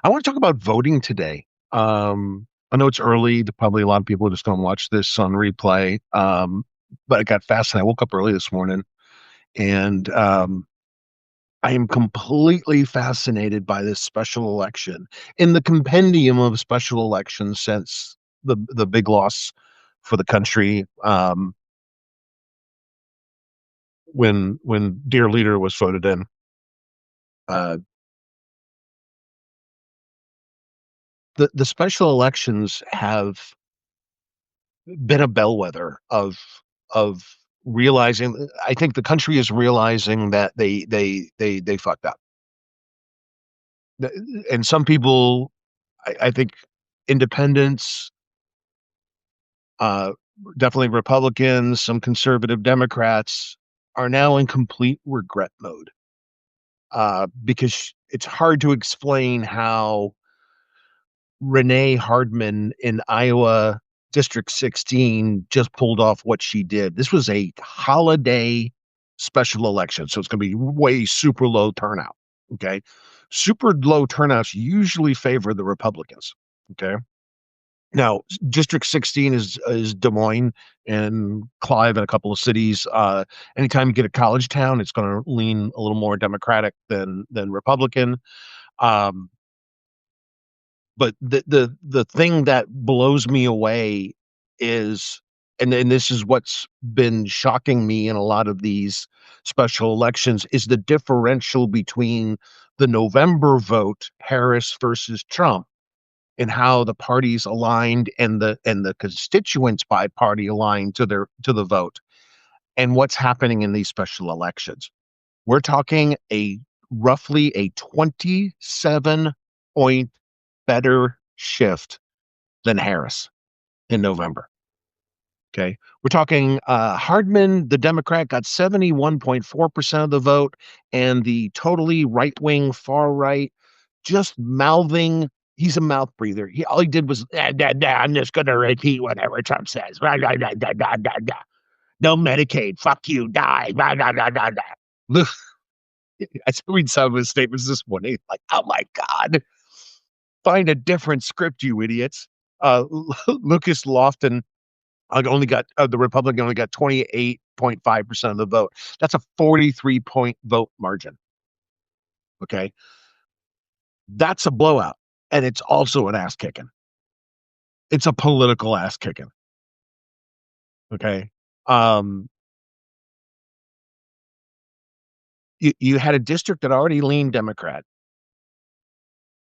I want to talk about voting today. I know it's early. Probably a lot of people are just going to watch this on replay. But I got fascinated. I woke up early this morning, and I am completely fascinated by this special election in the compendium of special elections since the big loss for the country, when dear leader was voted in. Uh, the special elections have been a bellwether of realizing. I think the country is realizing that they fucked up. And some people, I think, independents, uh, definitely Republicans, some conservative Democrats are now in complete regret mode, because it's hard to explain how Renee Hardman in Iowa District 16 just pulled off what she did. This was a holiday special election, so it's going to be way super low turnout. Okay. Super low turnouts usually favor the Republicans. Okay. Now, District 16 is Des Moines and Clive and a couple of cities. Anytime you get a college town, it's going to lean a little more Democratic than Republican. Um, but the thing that blows me away is, and this is what's been shocking me in a lot of these special elections, is the differential between the November vote, Harris versus Trump, and how the parties aligned and the constituents by party aligned to the vote, and what's happening in these special elections. We're talking a roughly a 27 point better shift than Harris in November. Okay. We're talking Hardman, the Democrat, got 71.4% of the vote, and the totally right wing, far right, just mouthing. He's a mouth breather. All he did was, I'm just going to repeat whatever Trump says. No Medicaid. Fuck you. Die. Look, I read some of his statements this morning. Like, oh my God, find a different script, you idiots. Lucas Lofton only got the Republican only got 28.5% of the vote. That's a 43 point vote margin. Okay. That's a blowout. And it's also an ass kicking. It's a political ass kicking. Okay. Um, you had a district that already leaned Democrat.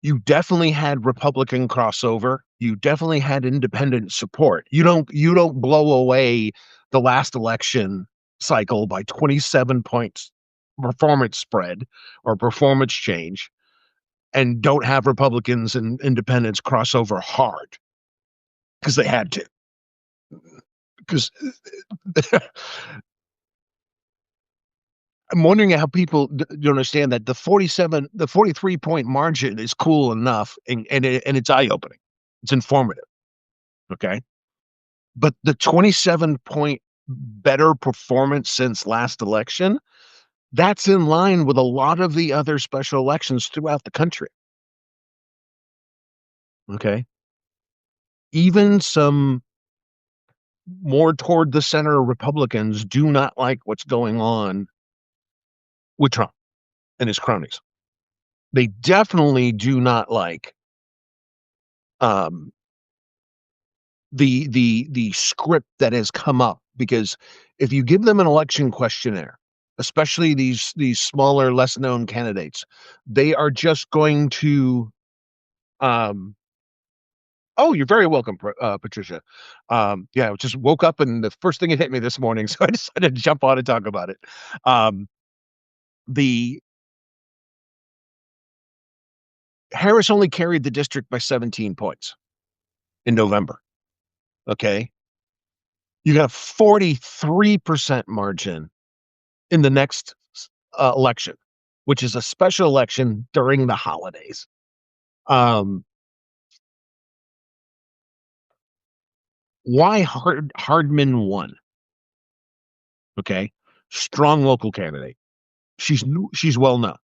You definitely had Republican crossover. You definitely had independent support. You don't blow away the last election cycle by 27 points performance spread or performance change, and don't have Republicans and independents cross over hard because they had to. Because I'm wondering how people do understand that the 43 point margin is cool enough, and it's eye opening. It's informative. Okay. But the 27 point better performance since last election, that's in line with a lot of the other special elections throughout the country. Okay. Even some more toward the center Republicans do not like what's going on with Trump and his cronies. They definitely do not like um, the script that has come up, because if you give them an election questionnaire, especially these smaller, less known candidates, they are just going to um, oh, you're very welcome, Patricia. Yeah, I just woke up and the first thing it hit me this morning, so I decided to jump on and talk about it. Um, the Harris only carried the district by 17 points in November. Okay. You got a 43% margin in the next election, which is a special election during the holidays. Um, why Hardman won? Okay. Strong local candidate. She's well known.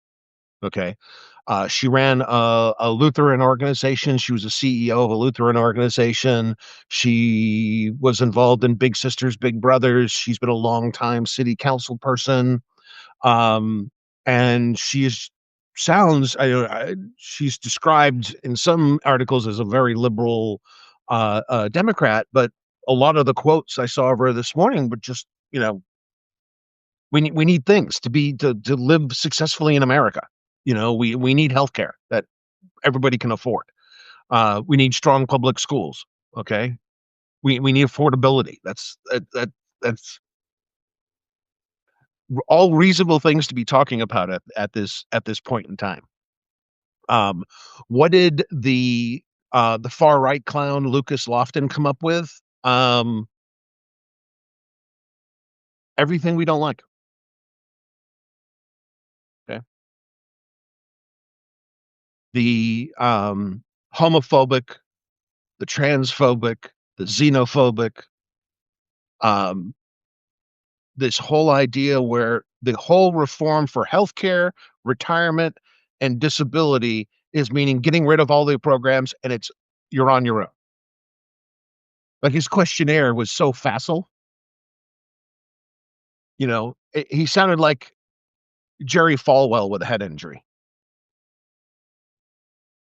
Okay. She ran a Lutheran organization. She was a CEO of a Lutheran organization. She was involved in Big Sisters, Big Brothers. She's been a long time city council person. Um, and she is sounds she's described in some articles as a very liberal Democrat, but a lot of the quotes I saw of her this morning were just, we need things to live successfully in America. We need healthcare that everybody can afford. We need strong public schools. Okay, we need affordability. That's all reasonable things to be talking about at this point in time. Um, what did the far right clown Lucas Lofton come up with? Everything we don't like. Okay, the homophobic, the transphobic, the xenophobic, um, this whole idea where the whole reform for healthcare, retirement, and disability is meaning getting rid of all the programs and you're on your own. Like his questionnaire was so facile, he sounded like Jerry Falwell with a head injury.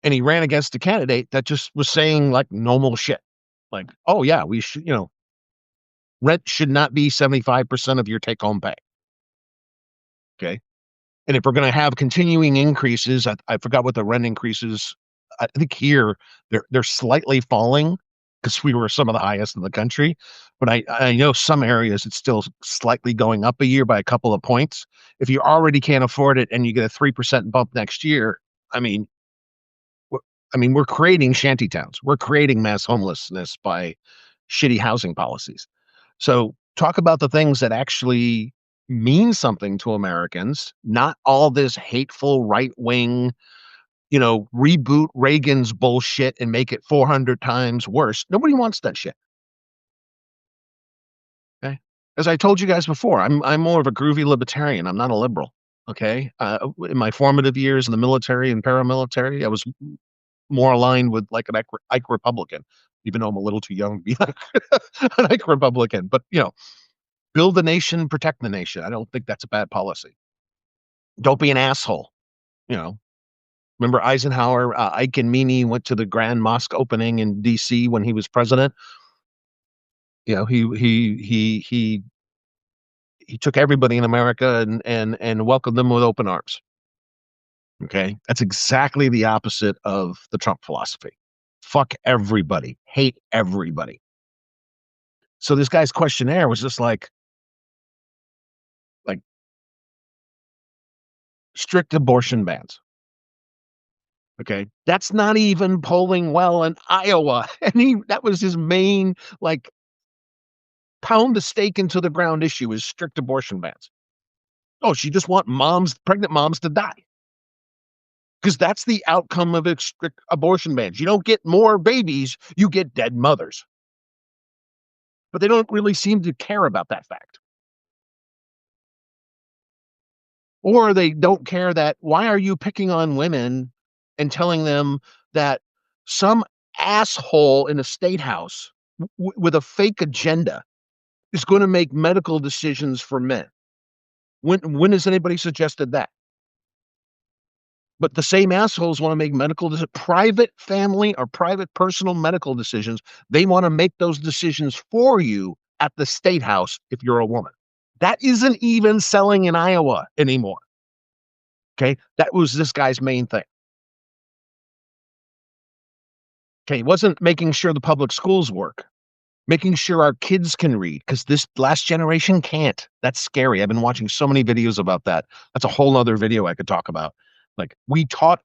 And he ran against a candidate that just was saying like normal shit. Like, oh yeah, we should, rent should not be 75% of your take home pay. Okay. And if we're going to have continuing increases, I forgot what the rent increases. I think here they're slightly falling because we were some of the highest in the country. But I know some areas it's still slightly going up a year by a couple of points. If you already can't afford it and you get a 3% bump next year, I mean, we're creating shanty towns. We're creating mass homelessness by shitty housing policies. So talk about the things that actually mean something to Americans, not all this hateful right wing, reboot Reagan's bullshit and make it 400 times worse. Nobody wants that shit. Okay. As I told you guys before, I'm more of a groovy libertarian. I'm not a liberal. Okay. In my formative years in the military and paramilitary, I was more aligned with like an Ike Republican, even though I'm a little too young to be like an Ike Republican. But build the nation, protect the nation. I don't think that's a bad policy. Don't be an asshole. You know, remember Eisenhower, Ike and Meany went to the Grand Mosque opening in D.C. when he was president. He took everybody in America and welcomed them with open arms. Okay, that's exactly the opposite of the Trump philosophy. Fuck everybody, hate everybody. So this guy's questionnaire was just like strict abortion bans. Okay, that's not even polling well in Iowa, and that was his main like pound the stake into the ground issue is strict abortion bans. Oh, she just want pregnant moms to die because that's the outcome of strict abortion bans. You don't get more babies, you get dead mothers. But they don't really seem to care about that fact. Or they don't care that why are you picking on women and telling them that some asshole in a state house with a fake agenda is going to make medical decisions for men. When has anybody suggested that? But the same assholes want to make private family or private personal medical decisions. They want to make those decisions for you at the state house if you're a woman. That isn't even selling in Iowa anymore. Okay, that was this guy's main thing. Okay, it wasn't making sure the public schools work, making sure our kids can read because this last generation can't. That's scary. I've been watching so many videos about that. That's a whole other video I could talk about. Like we taught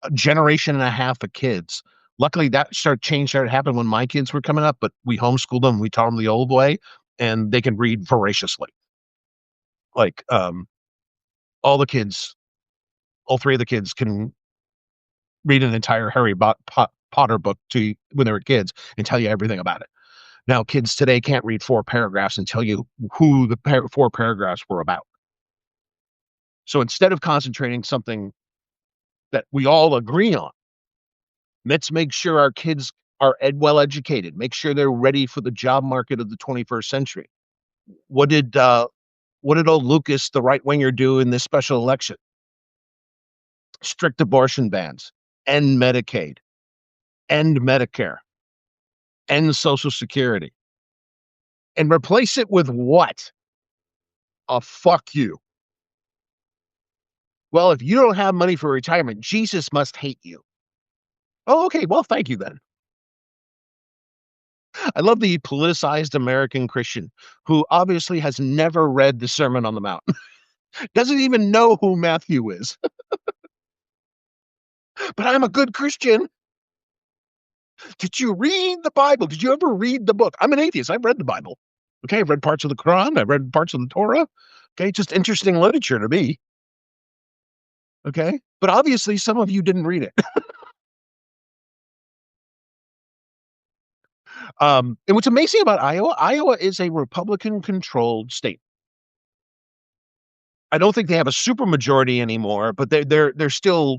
a generation and a half of kids. Luckily, that change started happening when my kids were coming up, but we homeschooled them. We taught them the old way, and they can read voraciously. Like all the kids, all three of the kids can read an entire Potter book to when they were kids and tell you everything about it. Now, kids today can't read 4 paragraphs and tell you who the 4 paragraphs were about. So instead of concentrating something that we all agree on. Let's make sure our kids are well educated, make sure they're ready for the job market of the 21st century. What did old Lucas, the right winger, do in this special election? Strict abortion bans, end Medicaid, end Medicare, end Social Security, and replace it with what? A fuck you. Well, if you don't have money for retirement, Jesus must hate you. Oh, okay. Well, thank you then. I love the politicized American Christian who obviously has never read the Sermon on the Mount, doesn't even know who Matthew is. But I'm a good Christian. Did you read the Bible? Did you ever read the book? I'm an atheist. I've read the Bible. Okay, I've read parts of the Quran. I've read parts of the Torah. Okay, just interesting literature to me. Okay, but obviously some of you didn't read it. And what's amazing about Iowa is a Republican-controlled state. I don't think they have a supermajority anymore, but they're still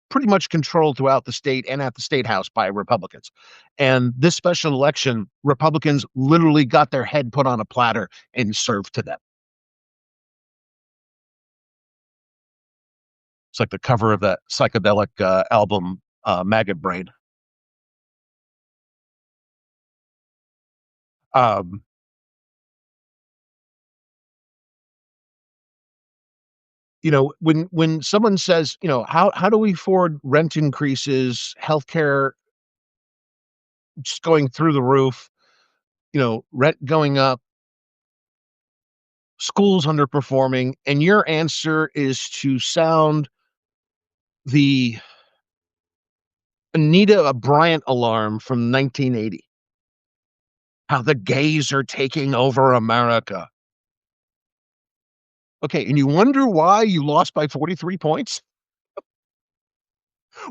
pretty much controlled throughout the state and at the state house by Republicans. And this special election, Republicans literally got their head put on a platter and served to them. It's like the cover of that psychedelic album, Maggot Brain. Um, when someone says, how do we afford rent increases, healthcare just going through the roof, rent going up, schools underperforming, and your answer is to sound the Anita Bryant alarm from 1980. How the gays are taking over America. Okay, and you wonder why you lost by 43 points?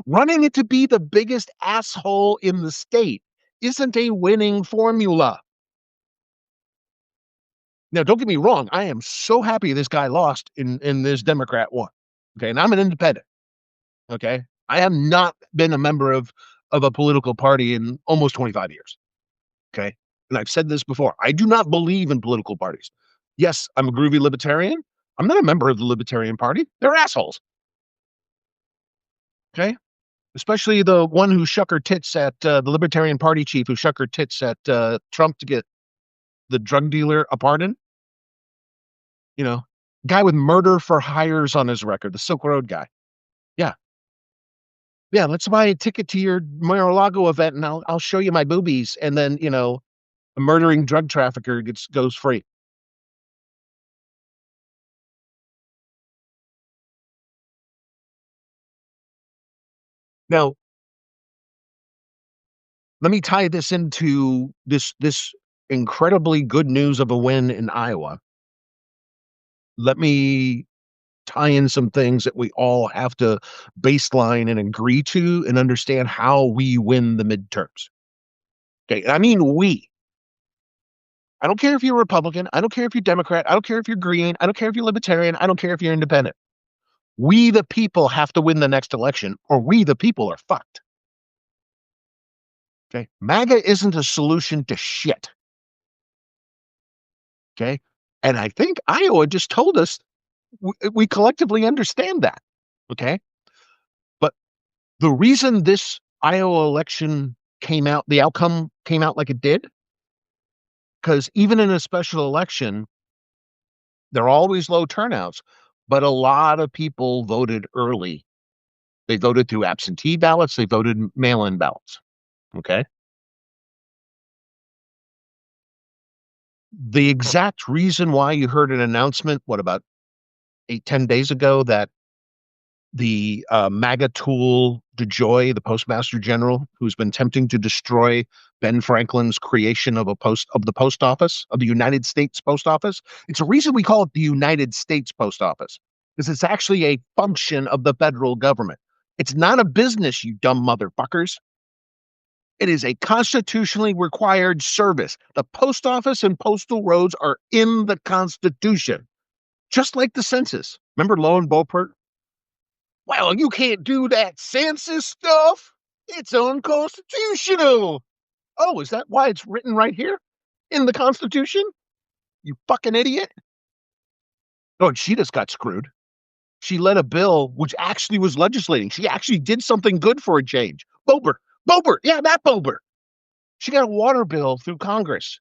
Running it to be the biggest asshole in the state isn't a winning formula. Now, don't get me wrong. I am so happy this guy lost in this Democrat one. Okay, and I'm an independent. Okay, I have not been a member of a political party in almost 25 years. Okay, and I've said this before. I do not believe in political parties. Yes, I'm a groovy libertarian. I'm not a member of the Libertarian Party. They're assholes. Okay, especially the one who shook her tits at the Libertarian Party chief who shook her tits at Trump to get the drug dealer a pardon. Guy with murder for hires on his record, the Silk Road guy. Yeah. Yeah, let's buy a ticket to your Mar-a-Lago event and I'll show you my boobies. And then, a murdering drug trafficker goes free. Now, let me tie this into this incredibly good news of a win in Iowa. Let me tie in some things that we all have to baseline and agree to and understand how we win the midterms. Okay, I mean we. I don't care if you're Republican. I don't care if you're Democrat. I don't care if you're Green. I don't care if you're Libertarian. I don't care if you're Independent. We, the people, have to win the next election, or we, the people, are fucked. Okay, MAGA isn't a solution to shit. Okay, and I think Iowa just told us we collectively understand that. Okay, but the reason this Iowa election the outcome came out like it did, because even in a special election, there are always low turnouts, but a lot of people voted early. They voted through absentee ballots. They voted mail-in ballots. Okay. The exact reason why you heard an announcement, what, about 10 days ago, that the MAGA tool DeJoy, the Postmaster General, who's been attempting to destroy Ben Franklin's creation of the post office, of the United States Post Office. It's a reason we call it the United States Post Office, because it's actually a function of the federal government. It's not a business, you dumb motherfuckers. It is a constitutionally required service. The post office and postal roads are in the Constitution, just like the census. Remember Lowen Beauport? Well, you can't do that census stuff. It's unconstitutional. Oh, is that why it's written right here in the Constitution? You fucking idiot. Oh, and she just got screwed. She led a bill which actually was legislating. She actually did something good for a change. Bober. Yeah, that Bober. She got a water bill through Congress.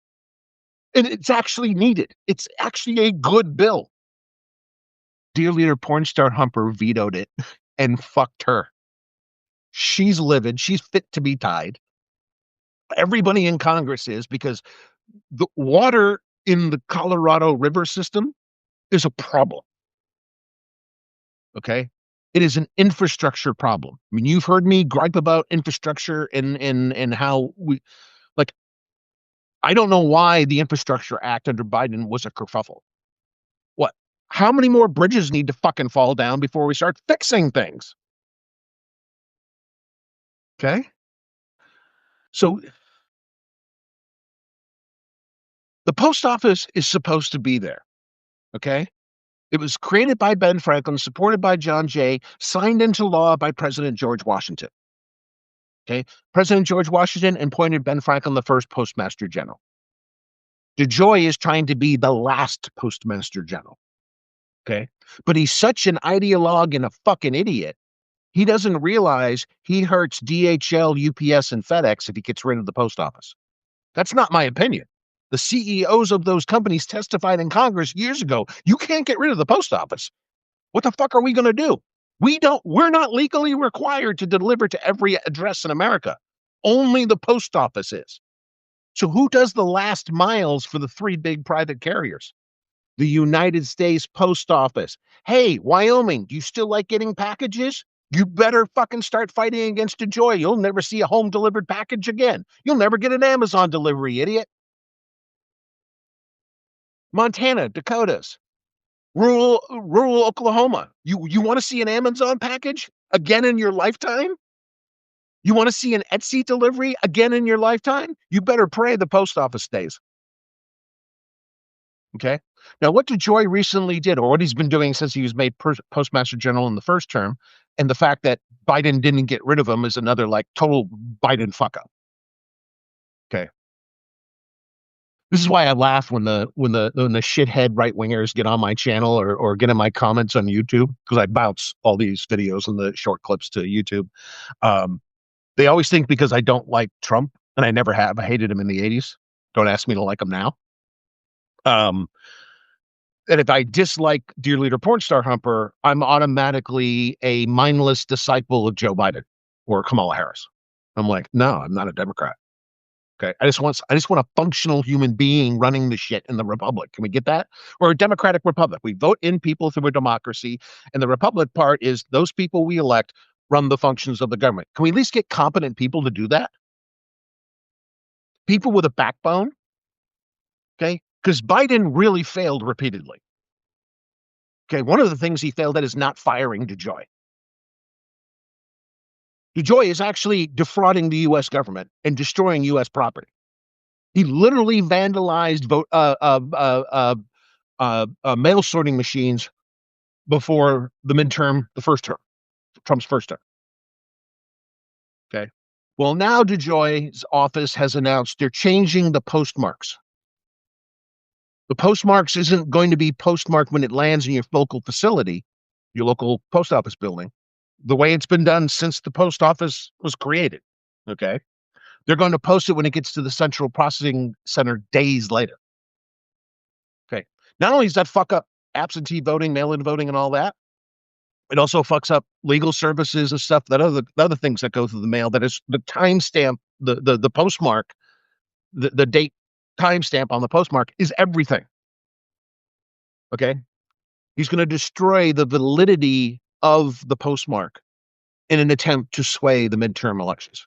And it's actually needed. It's actually a good bill. Dear leader porn star Humper vetoed it and fucked her. She's livid. She's fit to be tied. Everybody in Congress is, because the water in the Colorado River system is a problem. Okay. It is an infrastructure problem. I mean, you've heard me gripe about infrastructure and how we, like, I don't know why the Infrastructure Act under Biden was a kerfuffle. What? How many more bridges need to fucking fall down before we start fixing things? Okay. So the post office is supposed to be there. Okay. It was created by Ben Franklin, supported by John Jay, signed into law by President George Washington. Okay. President George Washington appointed Ben Franklin the first postmaster general. DeJoy is trying to be the last postmaster general. Okay. But he's such an ideologue and a fucking idiot. He doesn't realize he hurts DHL, UPS, and FedEx if he gets rid of the post office. That's not my opinion. The CEOs of those companies testified in Congress years ago. You can't get rid of the post office. What the fuck are we going to do? We're not legally required to deliver to every address in America. Only the post office is. So who does the last miles for the three big private carriers? The United States Post Office. Hey, Wyoming, do you still like getting packages? You better fucking start fighting against DeJoy. You'll never see a home delivered package again. You'll never get an Amazon delivery, idiot. Montana, Dakotas, rural Oklahoma. You want to see an Amazon package again in your lifetime? You want to see an Etsy delivery again in your lifetime? You better pray the post office stays. Okay. Now, what DeJoy recently did, or what he's been doing since he was made postmaster general in the first term, and the fact that Biden didn't get rid of him is another like total Biden fuck up. Okay. This is why I laugh when the shithead right wingers get on my channel or get in my comments on YouTube, because I bounce all these videos and the short clips to YouTube. They always think because I don't like Trump, and I never have. I hated him in the 80s. Don't ask me to like him now. And if I dislike Dear Leader Pornstar Humper, I'm automatically a mindless disciple of Joe Biden or Kamala Harris. I'm like, no, I'm not a Democrat. Okay. I just want a functional human being running the shit in the republic. Can we get that? Or a democratic republic. We vote in people through a democracy, and the republic part is those people we elect run the functions of the government. Can we at least get competent people to do that? People with a backbone. Okay. Because Biden really failed repeatedly. Okay. One of the things he failed at is not firing DeJoy. DeJoy is actually defrauding the U.S. government and destroying U.S. property. He literally vandalized mail sorting machines before the first term, Trump's first term. Okay. Well, now DeJoy's office has announced they're changing the postmarks. The postmarks isn't going to be postmarked when it lands in your local facility, your local post office building, the way it's been done since the post office was created. Okay. They're going to post it when it gets to the central processing center days later. Okay. Not only does that fuck up absentee voting, mail-in voting, and all that, it also fucks up legal services and stuff, that other things that go through the mail. That is the timestamp, the postmark, the date timestamp on the postmark is everything. Okay. He's going to destroy the validity of the postmark in an attempt to sway the midterm elections,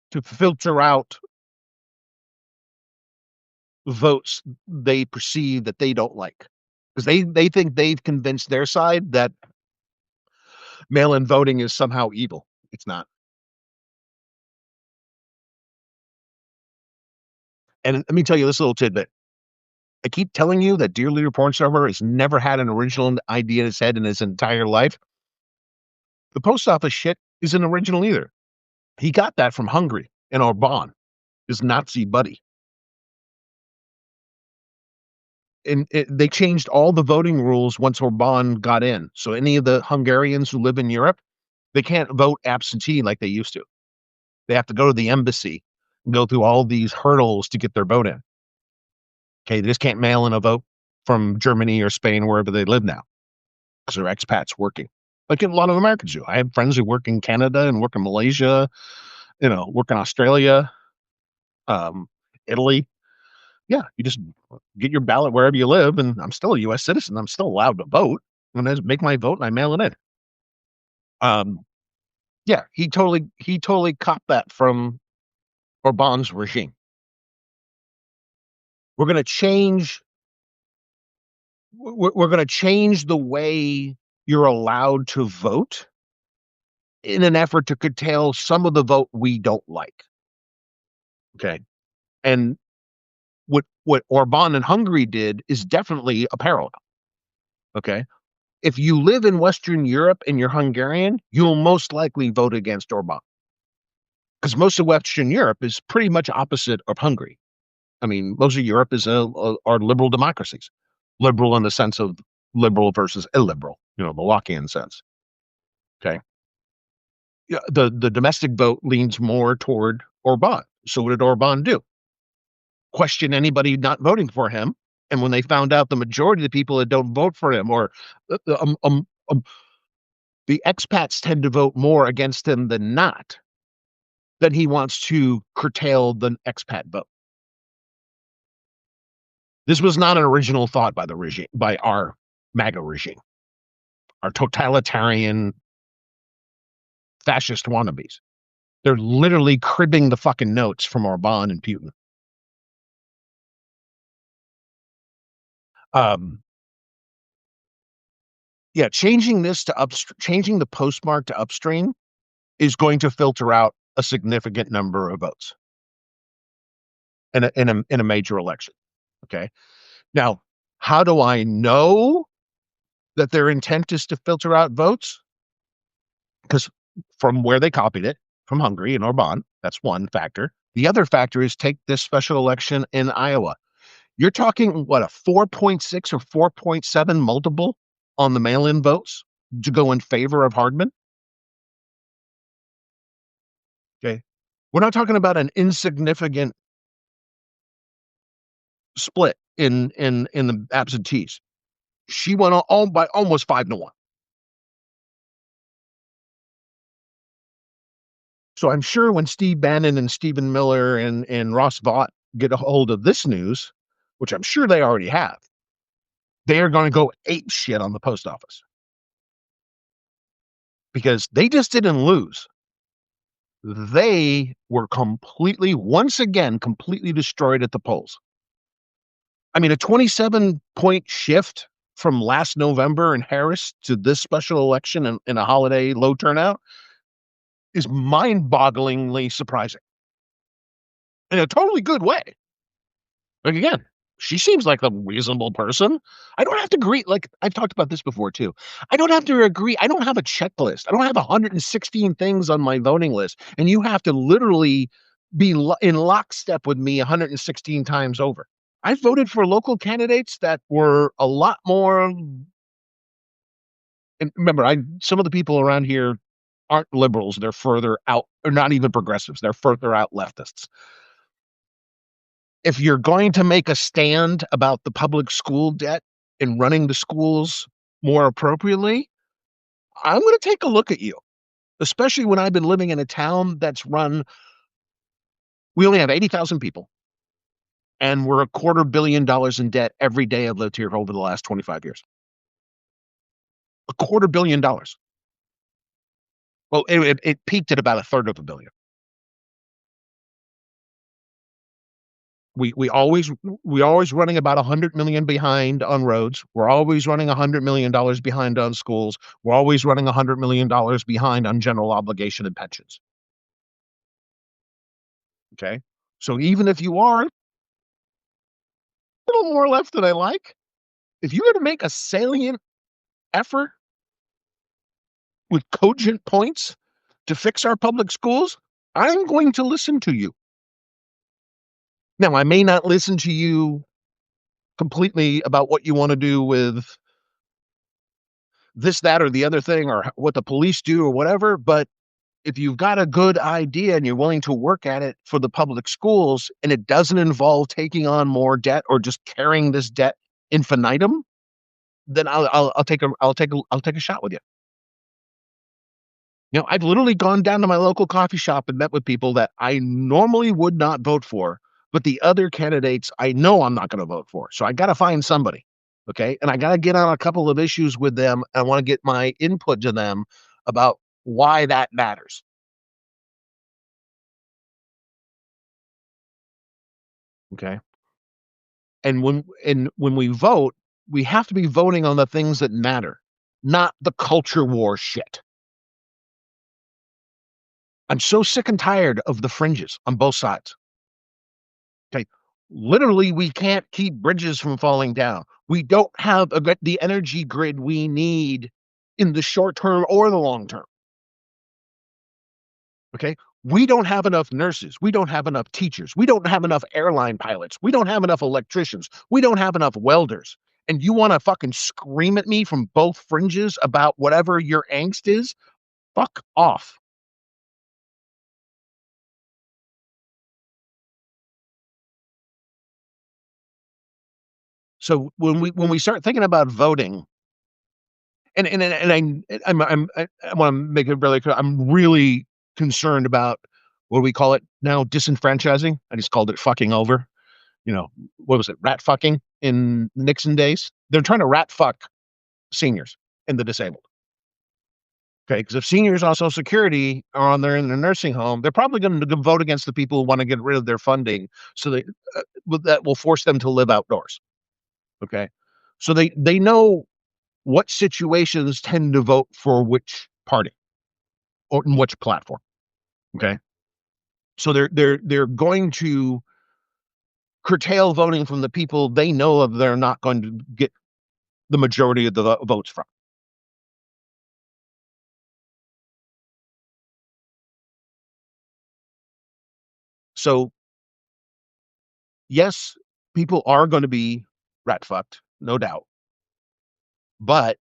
to filter out votes they perceive that they don't like, because they think they've convinced their side that mail-in voting is somehow evil. It's not. And let me tell you this little tidbit. I keep telling you that Dear Leader Porn Server has never had an original idea in his head in his entire life. The post office shit isn't original either. He got that from Hungary and Orban, his Nazi buddy. And they changed all the voting rules once Orban got in. So any of the Hungarians who live in Europe, they can't vote absentee like they used to. They have to go to the embassy and go through all these hurdles to get their vote in. Okay, they just can't mail in a vote from Germany or Spain, wherever they live now, because they're expats working. Like a lot of Americans do. I have friends who work in Canada and work in Malaysia, work in Australia, um, Italy. Yeah, you just get your ballot wherever you live, and I'm still a U.S. citizen. I'm still allowed to vote. And I just make my vote and I mail it in. Um, yeah, he totally copped that from Orban's regime. We're going to change. We're going to change the way you're allowed to vote in an effort to curtail some of the vote we don't like. Okay, and what Orban in Hungary did is definitely a parallel. Okay, if you live in Western Europe and you're Hungarian, you'll most likely vote against Orban because most of Western Europe is pretty much opposite of Hungary. I mean, most of Europe are liberal democracies, liberal in the sense of liberal versus illiberal, the Lockean sense. Okay, yeah, the domestic vote leans more toward Orban. So what did Orban do? Question anybody not voting for him. And when they found out the majority of the people that don't vote for him, or uh, um, um, um, the expats tend to vote more against him than not, then he wants to curtail the expat vote. This was not an original thought by the regime, by our MAGA regime, our totalitarian fascist wannabes. They're literally cribbing the fucking notes from Orban and Putin. Um, yeah, changing changing the postmark to upstream is going to filter out a significant number of votes in a major election. Okay. Now, how do I know that their intent is to filter out votes? Because from where they copied it, from Hungary and Orban, that's one factor. The other factor is take this special election in Iowa. You're talking what, a 4.6 or 4.7 multiple on the mail-in votes to go in favor of Hardman. Okay. We're not talking about an insignificant split in the absentees. She won all by almost 5-1. So I'm sure when Steve Bannon and Stephen Miller and Ross Vaught get a hold of this news, which I'm sure they already have, they are going to go ape shit on the post office because they just didn't lose. They were once again, completely destroyed at the polls. I mean, a 27-point shift from last November in Harris to this special election in a holiday low turnout is mind-bogglingly surprising in a totally good way. Like, again, she seems like a reasonable person. I don't have to agree. Like, I've talked about this before too. I don't have to agree. I don't have a checklist. I don't have 116 things on my voting list, and you have to literally be in lockstep with me 116 times over. I voted for local candidates that were a lot more. And remember, some of the people around here aren't liberals. They're further out, or not even progressives. They're further out leftists. If you're going to make a stand about the public school debt and running the schools more appropriately, I'm going to take a look at you, especially when I've been living in a town that's run. We only have 80,000 people, and we're $250 million in debt every day I've lived here over the last 25 years. $250 million. Well, it peaked at about a third of a billion. We always running about 100 million behind on roads. We're always running $100 million behind on schools. We're always running $100 million behind on general obligation and pensions. Okay, so even if you are, little more left than I like. If you're going to make a salient effort with cogent points to fix our public schools, I'm going to listen to you. Now, I may not listen to you completely about what you want to do with this, that, or the other thing, or what the police do, or whatever. But if you've got a good idea and you're willing to work at it for the public schools, and it doesn't involve taking on more debt or just carrying this debt infinitum, then I'll take a shot with you. You know, I've literally gone down to my local coffee shop and met with people that I normally would not vote for, but the other candidates I know I'm not going to vote for. So I got to find somebody. Okay. And I got to get on a couple of issues with them. I want to get my input to them about why that matters. Okay. And when we vote, we have to be voting on the things that matter, not the culture war shit. I'm so sick and tired of the fringes on both sides. Okay. Literally, we can't keep bridges from falling down. We don't have the energy grid we need in the short term or the long term. Okay. We don't have enough nurses. We don't have enough teachers. We don't have enough airline pilots. We don't have enough electricians. We don't have enough welders. And you want to fucking scream at me from both fringes about whatever your angst is? Fuck off. So when we start thinking about voting, I want to make it really clear. I'm really concerned about what do we call it now? Disenfranchising. I just called it fucking over. You know, what was it? Rat fucking in Nixon days. They're trying to rat fuck seniors and the disabled. Okay, because if seniors on Social Security are on there in their nursing home, they're probably going to vote against the people who want to get rid of their funding, so that will force them to live outdoors. Okay, so they know what situations tend to vote for which party or in which platform. Okay, so they're going to curtail voting from the people they know of they're not going to get the majority of the votes from. So yes, people are going to be rat fucked, no doubt. But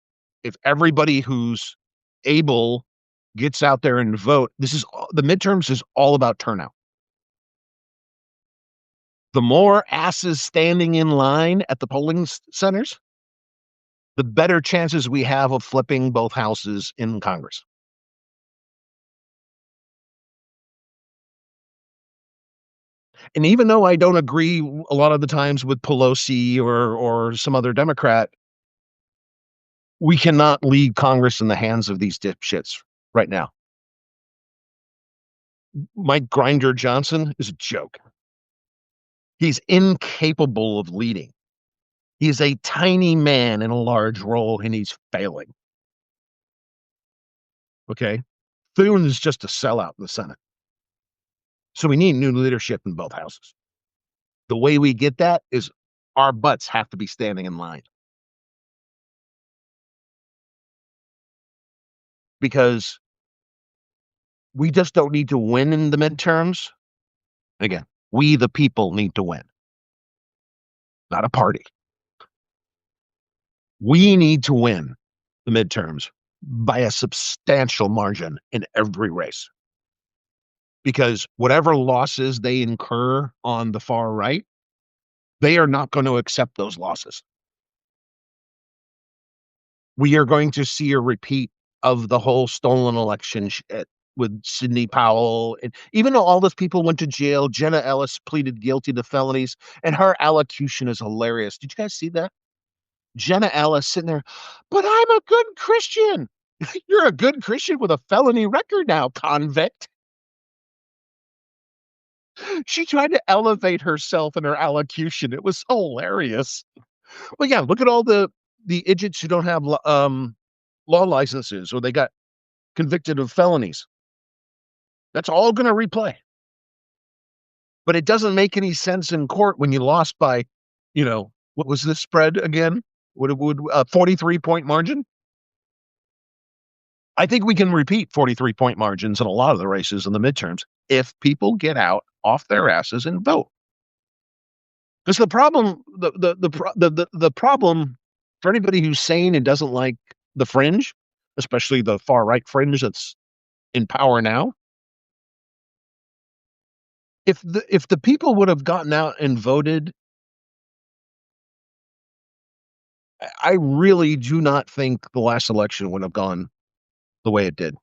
if everybody who's able gets out there and vote, the midterms is all about turnout. The more asses standing in line at the polling centers, the better chances we have of flipping both houses in Congress. And even though I don't agree a lot of the times with Pelosi or some other Democrat, we cannot leave Congress in the hands of these dipshits right now. Mike Grinder Johnson is a joke. He's incapable of leading. He's a tiny man in a large role, and he's failing. Okay. Thune is just a sellout in the Senate. So we need new leadership in both houses. The way we get that is our butts have to be standing in line. Because we just don't need to win in the midterms. Again, we, the people, need to win, not a party. We need to win the midterms by a substantial margin in every race. Because whatever losses they incur on the far right, they are not going to accept those losses. We are going to see a repeat of the whole stolen election shit with Sidney Powell. And even though all those people went to jail, Jenna Ellis pleaded guilty to felonies, and her allocution is hilarious. Did you guys see that? Jenna Ellis sitting there, but I'm a good Christian. You're a good Christian with a felony record now, convict. She tried to elevate herself in her allocution. It was hilarious. Well, yeah, look at all the idiots who don't have law licenses or they got convicted of felonies. That's all going to replay. But it doesn't make any sense in court when you lost by What was this spread again? Would 43-point margin? I think we can repeat 43-point margins in a lot of the races in the midterms if people get out off their asses and vote. Because the problem for anybody who's sane and doesn't like the fringe, especially the far right fringe that's in power now, if the people would have gotten out and voted, I really do not think the last election would have gone the way it did.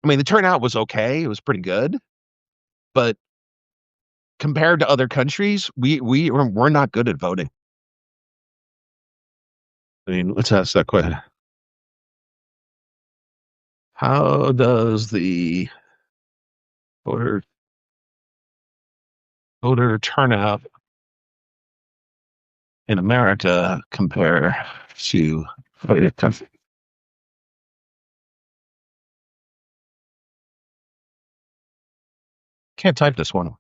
I mean, the turnout was okay; it was pretty good, but compared to other countries, we're not good at voting. I mean, let's ask that question. How does the voter voter turnout in America compare to other countries? Can't type this one.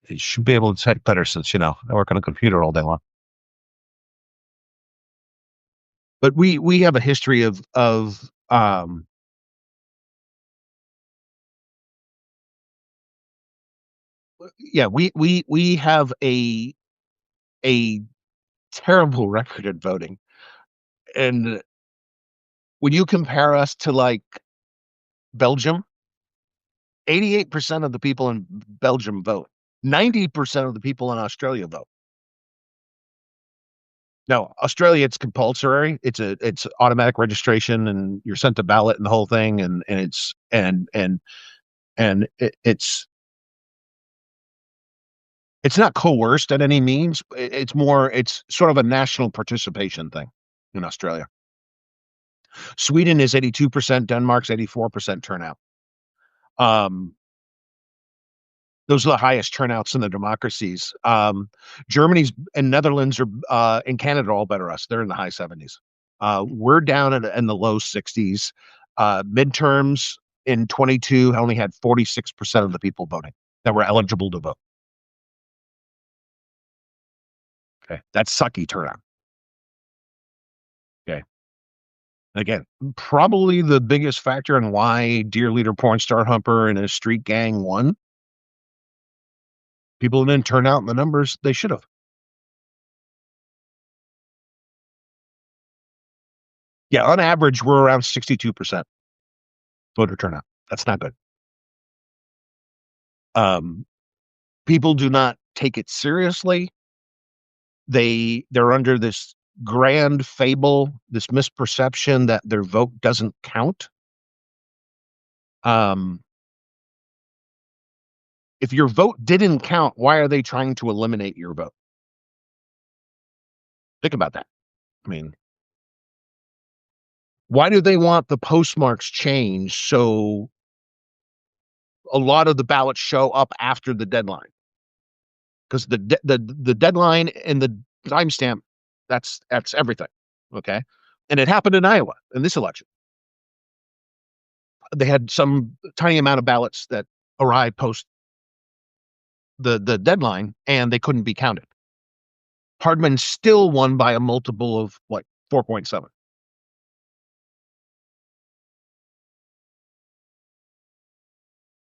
You should be able to type better since I work on a computer all day long. But we have a history of yeah, we have a terrible record at voting. And when you compare us to like Belgium, 88% of the people in Belgium vote. 90% of the people in Australia vote. No, Australia, it's compulsory. It's automatic registration, and you're sent a ballot and the whole thing, and it's not coerced at any means. It's sort of a national participation thing in Australia. Sweden is 82%. Denmark's 84% turnout. Um, those are the highest turnouts in the democracies. Germany's and Netherlands are and Canada are all better us. They're in the high 70s. We're down in the low 60s. Midterms in 22 only had 46% of the people voting that were eligible to vote. Okay, that's sucky turnout. Okay, again, probably the biggest factor in why Dear Leader Pornstar Humper and his street gang won. People didn't turn out in the numbers they should have. Yeah, on average, we're around 62% voter turnout. That's not good. Um, People do not take it seriously. They're under this grand fable, this misperception that their vote doesn't count. Um, if your vote didn't count, why are they trying to eliminate your vote? Think about that. I mean, why do they want the postmarks changed so a lot of the ballots show up after the deadline? Because the deadline and the timestamp, that's everything. Okay, and it happened in Iowa in this election. They had some tiny amount of ballots that arrived post the deadline, and they couldn't be counted. Hardman still won by a multiple of like 4.7.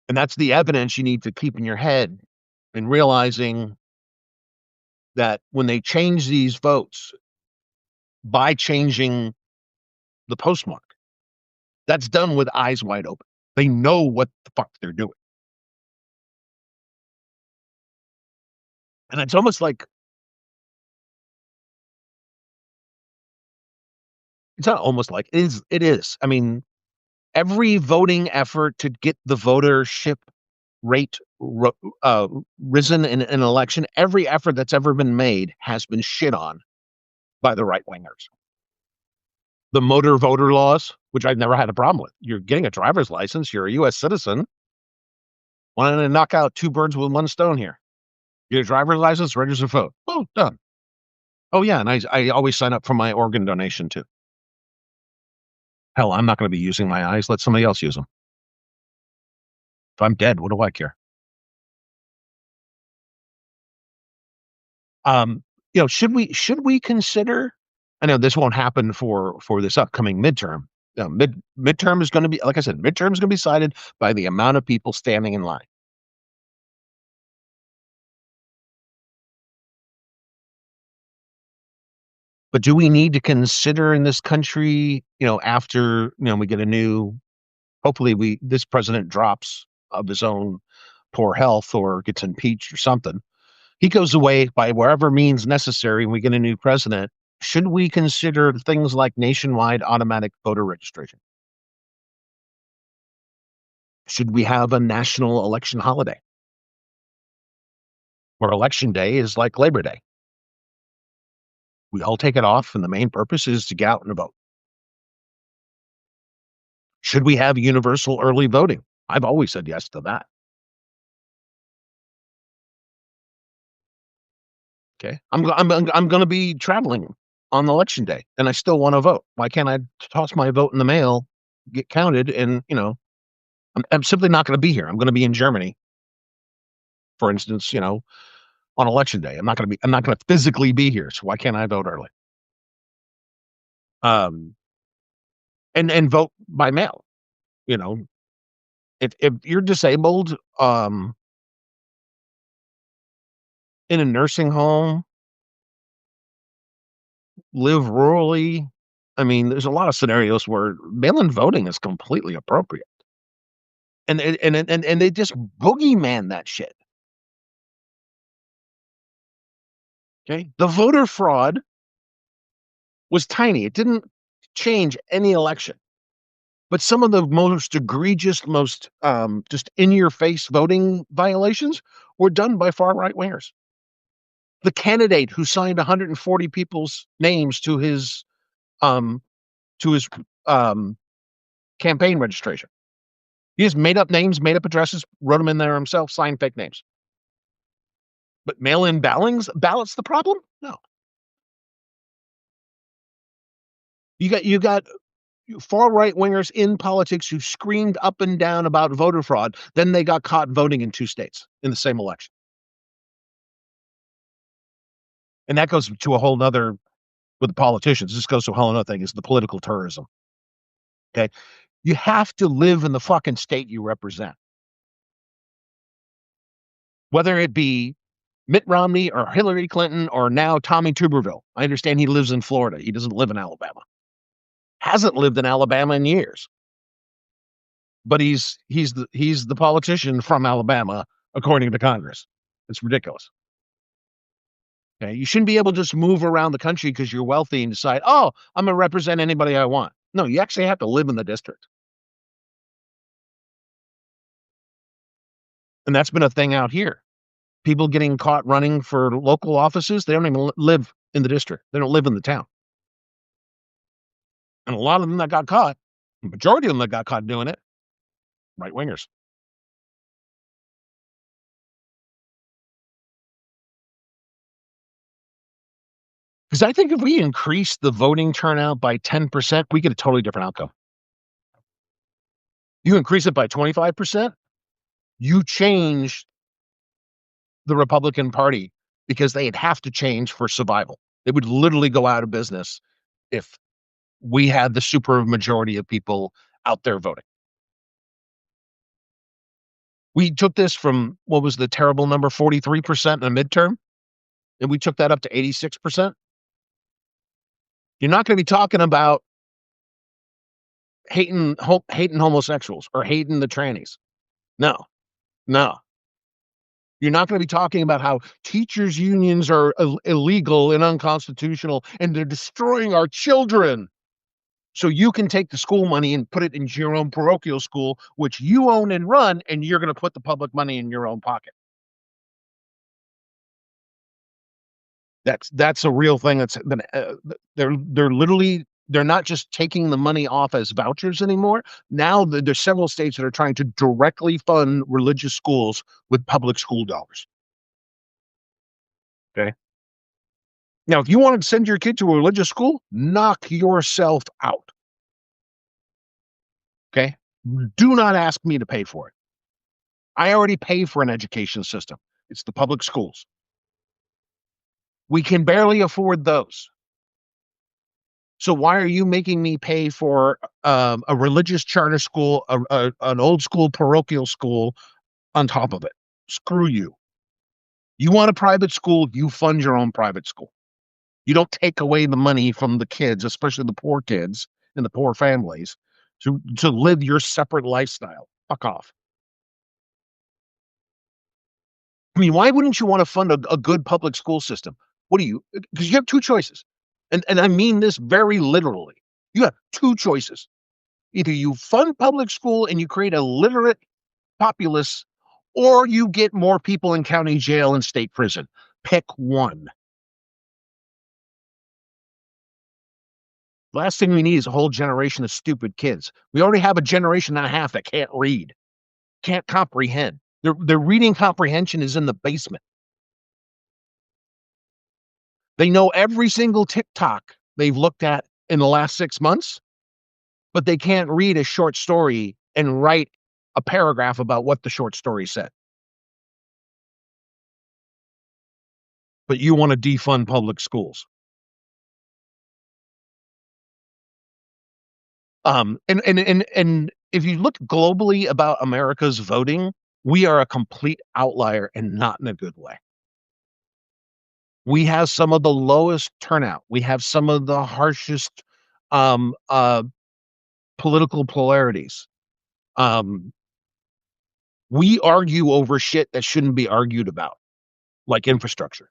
And that's the evidence you need to keep in your head and realizing that when they change these votes by changing the postmark, that's done with eyes wide open. They know what the fuck they're doing. And it's almost like it's not almost like it is. I mean, every voting effort to get the votership rate risen in an election, every effort that's ever been made has been shit on by the right wingers. The motor voter laws, which I've never had a problem with. You're getting a driver's license. You're a U.S. citizen. Wanting to knock out two birds with one stone here. Get a driver's license, register to vote. Oh, done. Oh, yeah. And I always sign up for my organ donation too. Hell, I'm not going to be using my eyes. Let somebody else use them. If I'm dead, what do I care? Should we consider? I know this won't happen for this upcoming midterm. Midterm is going to be, like I said, midterm is going to be decided by the amount of people standing in line. But do we need to consider in this country, after we get a new, hopefully we this president drops of his own poor health or gets impeached or something. He goes away by wherever means necessary and we get a new president. Should we consider things like nationwide automatic voter registration? Should we have a national election holiday where election day is like Labor Day? We all take it off, and the main purpose is to get out and vote. Should we have universal early voting? I've always said yes to that. Okay, I'm going to be traveling on election day, and I still want to vote. Why can't I toss my vote in the mail, get counted, and I'm simply not going to be here. I'm going to be in Germany, for instance. On election day, I'm not going to physically be here. So why can't I vote early? Um, and vote by mail. You know, if you're disabled, in a nursing home, live rurally. I mean, there's a lot of scenarios where mail-in voting is completely appropriate, and they just boogeyman that shit. Okay, the voter fraud was tiny; it didn't change any election. But some of the most egregious, most just in-your-face voting violations were done by far right wingers. The candidate who signed 140 people's names um, to his um, campaign registration. He just made up names, made up addresses, wrote them in there himself, signed fake names. But mail-in ballots the problem? No. You got far right wingers in politics who screamed up and down about voter fraud. Then they got caught voting in 2 states in the same election. And that goes to a whole nother with the politicians. This goes to a whole other thing is the political tourism. Okay. You have to live in the fucking state you represent. Whether it be Mitt Romney or Hillary Clinton or now Tommy Tuberville. I understand he lives in Florida. He doesn't live in Alabama. Hasn't lived in Alabama in years. But he's the politician from Alabama, according to Congress. It's ridiculous. Okay, you shouldn't be able to just move around the country because you're wealthy and decide, oh, I'm gonna represent anybody I want. No, you actually have to live in the district. And that's been a thing out here. People getting caught running for local offices, they don't even live in the district. They don't live in the town. And a lot of them that got caught, the majority of them that got caught doing it, right wingers. Because I think if we increase the voting turnout by 10%, we get a totally different outcome. You increase it by 25%, you change the Republican Party because they'd have to change for survival. They would literally go out of business if we had the super majority of people out there voting. We took this from what was the terrible number, 43% in a midterm, and we took that up to 86%. You're not going to be talking about hating homosexuals or hating the trannies. No, no. You're not going to be talking about how teachers' unions are illegal and unconstitutional and they're destroying our children. So you can take the school money and put it into your own parochial school, which you own and run, and you're going to put the public money in your own pocket. That's a real thing. That's been they're not just taking the money off as vouchers anymore. Now there's several states that are trying to directly fund religious schools with public school dollars. Okay. Now, if you want to send your kid to a religious school, knock yourself out. Okay. Do not ask me to pay for it. I already pay for an education system. It's the public schools. We can barely afford those. So why are you making me pay for a religious charter school, an old school parochial school on top of it? Screw you. You want a private school, you fund your own private school. You don't take away the money from the kids, especially the poor kids and the poor families, to live your separate lifestyle. Fuck off. I mean, why wouldn't you want to fund a good public school system? What do you? Because you have two choices, and I mean this very literally. You have two choices. Either you fund public school and you create a literate populace, or you get more people in county jail and state prison. Pick one. Last thing we need is a whole generation of stupid kids. We already have a generation and a half that can't read, can't comprehend. Their reading comprehension is in the basement. They know every single TikTok they've looked at in the last 6 months, but they can't read a short story and write a paragraph about what the short story said. But you want to defund public schools. And if you look globally about America's voting, we are a complete outlier and not in a good way. We have some of the lowest turnout. We have some of the harshest um, uh, political polarities. Um, we argue over shit that shouldn't be argued about, like infrastructure.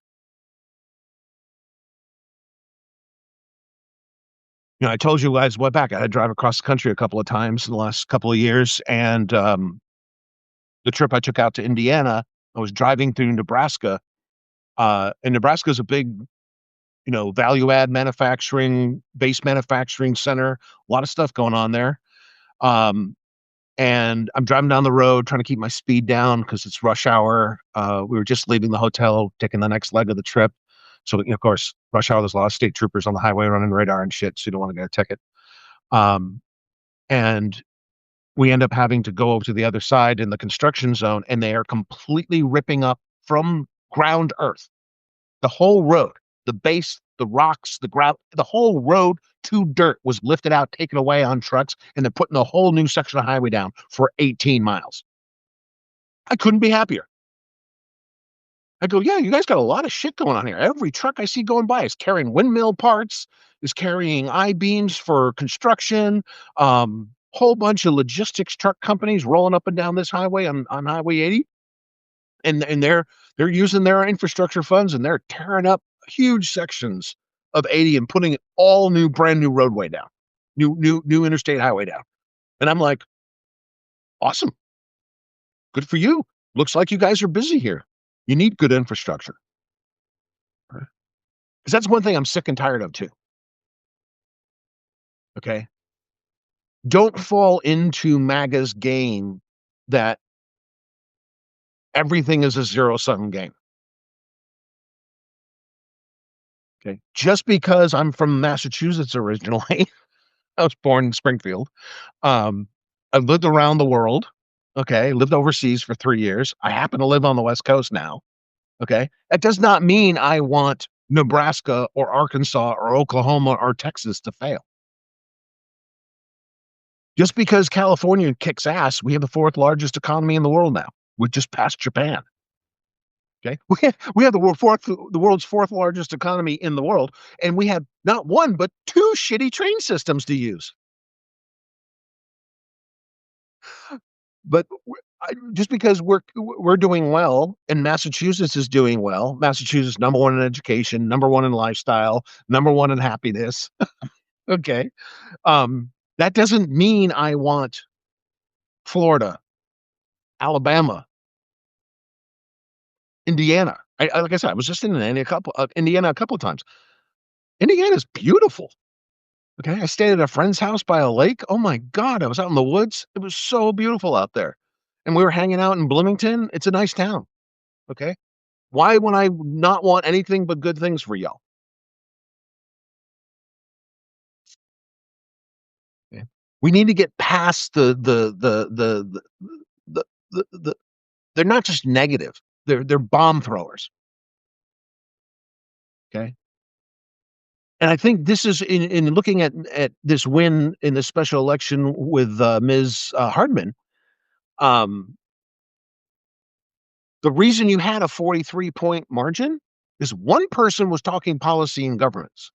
You know, I told you guys what back. I had to drive across the country a couple of times in the last couple of years, and the trip I took out to Indiana, I was driving through Nebraska. And Nebraska is a big, value add manufacturing, base manufacturing center. A lot of stuff going on there. Um, and I'm driving down the road trying to keep my speed down because it's rush hour. We were just leaving the hotel, taking the next leg of the trip. So, of course, rush hour, there's a lot of state troopers on the highway running radar and shit, so you don't want to get a ticket. Um, and we end up having to go over to the other side in the construction zone, and they are completely ripping up from ground earth the whole road, the base, the rocks, the ground, the whole road to dirt was lifted out, taken away on trucks, and they're putting a whole new section of highway down for 18 miles. I couldn't be happier. I go, yeah, you guys got a lot of shit going on here. Every truck I see going by is carrying windmill parts, is carrying I-beams for construction, whole bunch of logistics truck companies rolling up and down this highway on Highway 80. And they're using their infrastructure funds and they're tearing up huge sections of 80 and putting all new, brand new roadway down, new interstate highway down. And I'm like, awesome. Good for you. Looks like you guys are busy here. You need good infrastructure. Because that's one thing I'm sick and tired of too. Okay. Don't fall into MAGA's game that everything is a zero sum game. Okay. Just because I'm from Massachusetts originally, I was born in Springfield. Um, I've lived around the world. Okay. Lived overseas for 3 years. I happen to live on the West Coast now. Okay. That does not mean I want Nebraska or Arkansas or Oklahoma or Texas to fail. Just because California kicks ass, we have the fourth largest economy in the world now. We just passed Japan. Okay, we have the world's fourth largest economy in the world, and we have not one but two shitty train systems to use. But just because we're doing well, and Massachusetts is doing well, Massachusetts number one in education, number one in lifestyle, number one in happiness. Okay, that doesn't mean I want Florida, Alabama, Indiana. Like I said, I was just in Indiana a couple of times. Indiana's beautiful. Okay, I stayed at a friend's house by a lake. Oh my God, I was out in the woods. It was so beautiful out there. And we were hanging out in Bloomington. It's a nice town. Okay. Why would I not want anything but good things for y'all? Okay. We need to get past the they're not just negative. They're bomb throwers. Okay. And I think this is in looking at this win in the special election with Ms. Hardman. Um, the reason you had a 43-point margin is one person was talking policy and governance.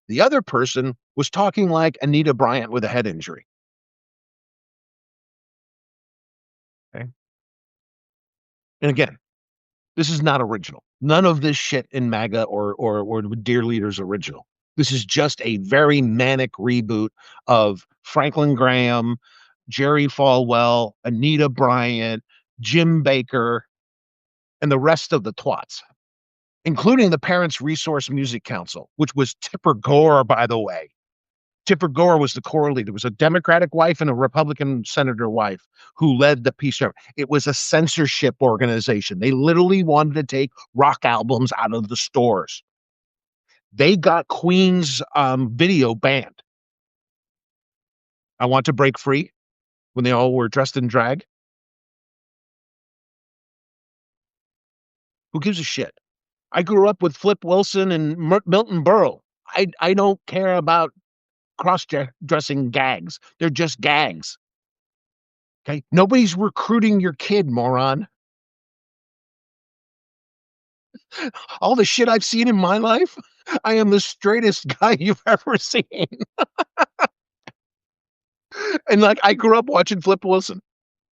The other person was talking like Anita Bryant with a head injury. Okay. And again, this is not original. None of this shit in MAGA or Dear Leaders original. This is just a very manic reboot of Franklin Graham, Jerry Falwell, Anita Bryant, Jim Baker, and the rest of the twats, including the Parents Resource Music Council, which was Tipper Gore, by the way. Tipper Gore was the core leader. There was a Democratic wife and a Republican senator wife who led the peace effort. It was a censorship organization. They literally wanted to take rock albums out of the stores. They got Queen's video banned. I Want to Break Free, when they all were dressed in drag. Who gives a shit? I grew up with Flip Wilson and Milton Berle. I don't care about cross-dressing gags. They're just gags. Okay? Nobody's recruiting your kid, moron. All the shit I've seen in my life, I am the straightest guy you've ever seen. And like, I grew up watching Flip Wilson.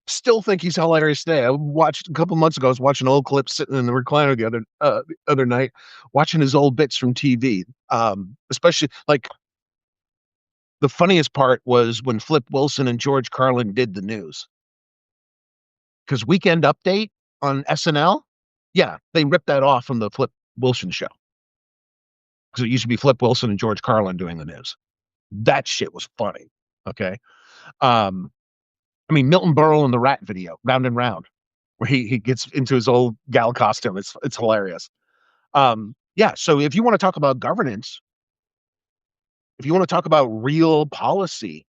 Still think he's hilarious today. I watched a couple months ago. I was watching old clips sitting in the recliner the other night, watching his old bits from TV. Especially like the funniest part was when Flip Wilson and George Carlin did the news. Because Weekend Update on SNL, yeah, they ripped that off from the Flip Wilson show. Because it used to be Flip Wilson and George Carlin doing the news. That shit was funny. Okay. Um, I mean, Milton Berle in the Rat video, Round and Round, where he gets into his old gal costume. It's hilarious. Yeah. So if you want to talk about governance, if you want to talk about real policy,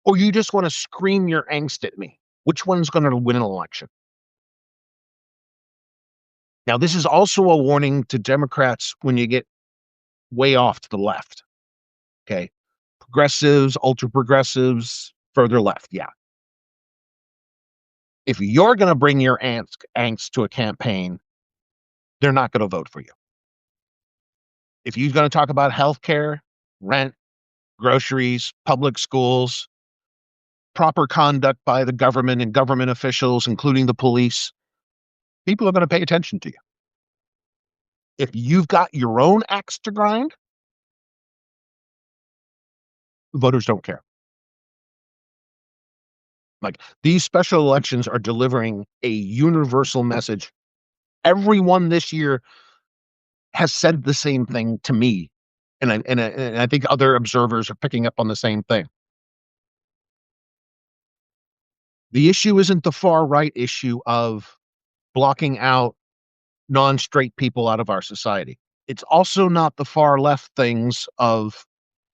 or you just want to scream your angst at me, which one's going to win an election? Now, this is also a warning to Democrats when you get way off to the left. Okay. Progressives, ultra progressives, further left. Yeah. If you're going to bring your angst to a campaign, they're not going to vote for you. If you're going to talk about healthcare, rent, groceries, public schools, proper conduct by the government and government officials, including the police, people are going to pay attention to you. If you've got your own axe to grind, voters don't care. Like, these special elections are delivering a universal message. Everyone this year has said the same thing to me. And I think other observers are picking up on the same thing. The issue isn't the far right issue of blocking out non-straight people out of our society. It's also not the far left things of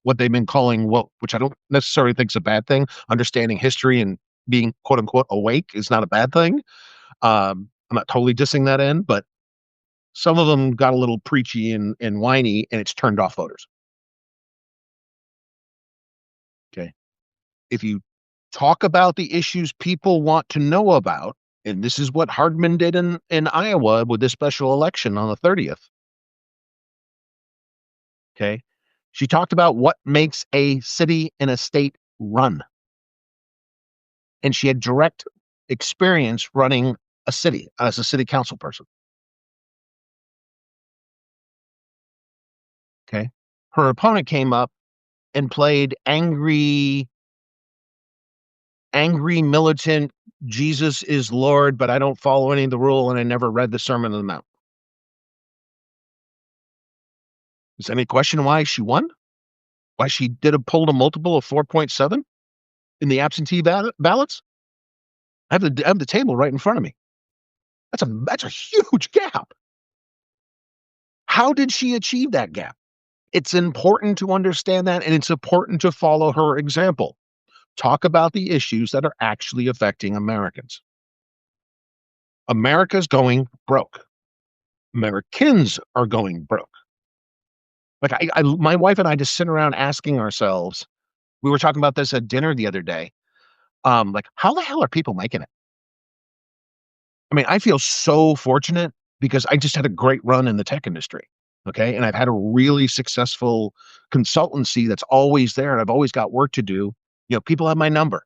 what they've been calling woke, which I don't necessarily think is a bad thing. Understanding history and being quote unquote awake is not a bad thing. I'm not totally dissing that end, but some of them got a little preachy and whiny, and it's turned off voters. Okay. If you talk about the issues people want to know about, and this is what Hardman did in Iowa with this special election on the 30th. Okay. She talked about what makes a city and a state run. And she had direct experience running a city as a city council person. Okay. Her opponent came up and played angry militant, Jesus is Lord, but I don't follow any of the rule and I never read the Sermon on the Mount. Is any question why she won? Why she pulled a multiple of 4.7 in the absentee ballots? I have the table right in front of me. That's a huge gap. How did she achieve that gap? It's important to understand that, and it's important to follow her example. Talk about the issues that are actually affecting Americans. America's going broke. Americans are going broke. Like my wife and I just sit around asking ourselves, we were talking about this at dinner the other day. Like, how the hell are people making it? I mean, I feel so fortunate because I just had a great run in the tech industry. Okay. And I've had a really successful consultancy that's always there and I've always got work to do. People have my number.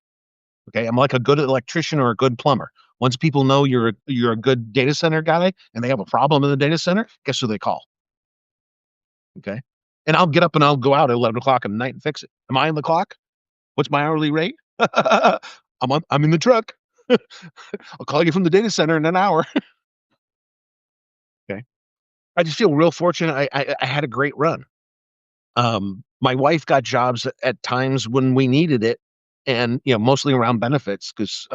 Okay. I'm like a good electrician or a good plumber. Once people know you're a good data center guy and they have a problem in the data center, guess who they call? Okay. And I'll get up and I'll go out at 11 o'clock at night and fix it. Am I on the clock? What's my hourly rate? I'm in the truck. I'll call you from the data center in an hour. Okay. I just feel real fortunate. I had a great run. My wife got jobs at times when we needed it, and mostly around benefits because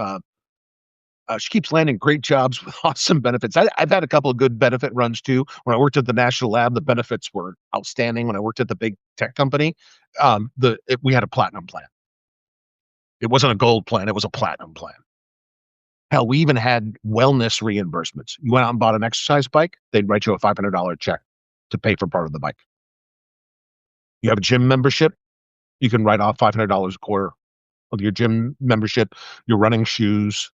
she keeps landing great jobs with awesome benefits. I've had a couple of good benefit runs too. When I worked at the national lab, the benefits were outstanding. When I worked at the big tech company, we had a platinum plan. It wasn't a gold plan; it was a platinum plan. Hell, we even had wellness reimbursements. You went out and bought an exercise bike, they'd write you a $500 check to pay for part of the bike. You have a gym membership, you can write off $500 a quarter of your gym membership, your running shoes,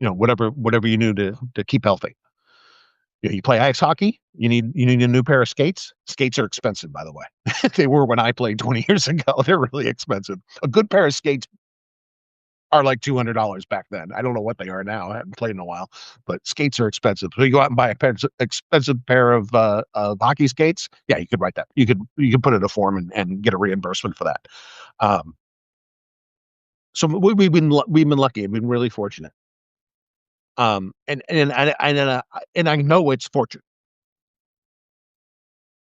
whatever you need to keep healthy. You play ice hockey, you need a new pair of skates. Skates are expensive, by the way. They were when I played 20 years ago. They're really expensive. A good pair of skates are like $200 back then. I don't know what they are now. I haven't played in a while, but skates are expensive. So you go out and buy expensive pair of hockey skates. Yeah, you could write that. You could put in a form and get a reimbursement for that. Um, so we've been lucky. We've been really fortunate. And I know it's fortunate.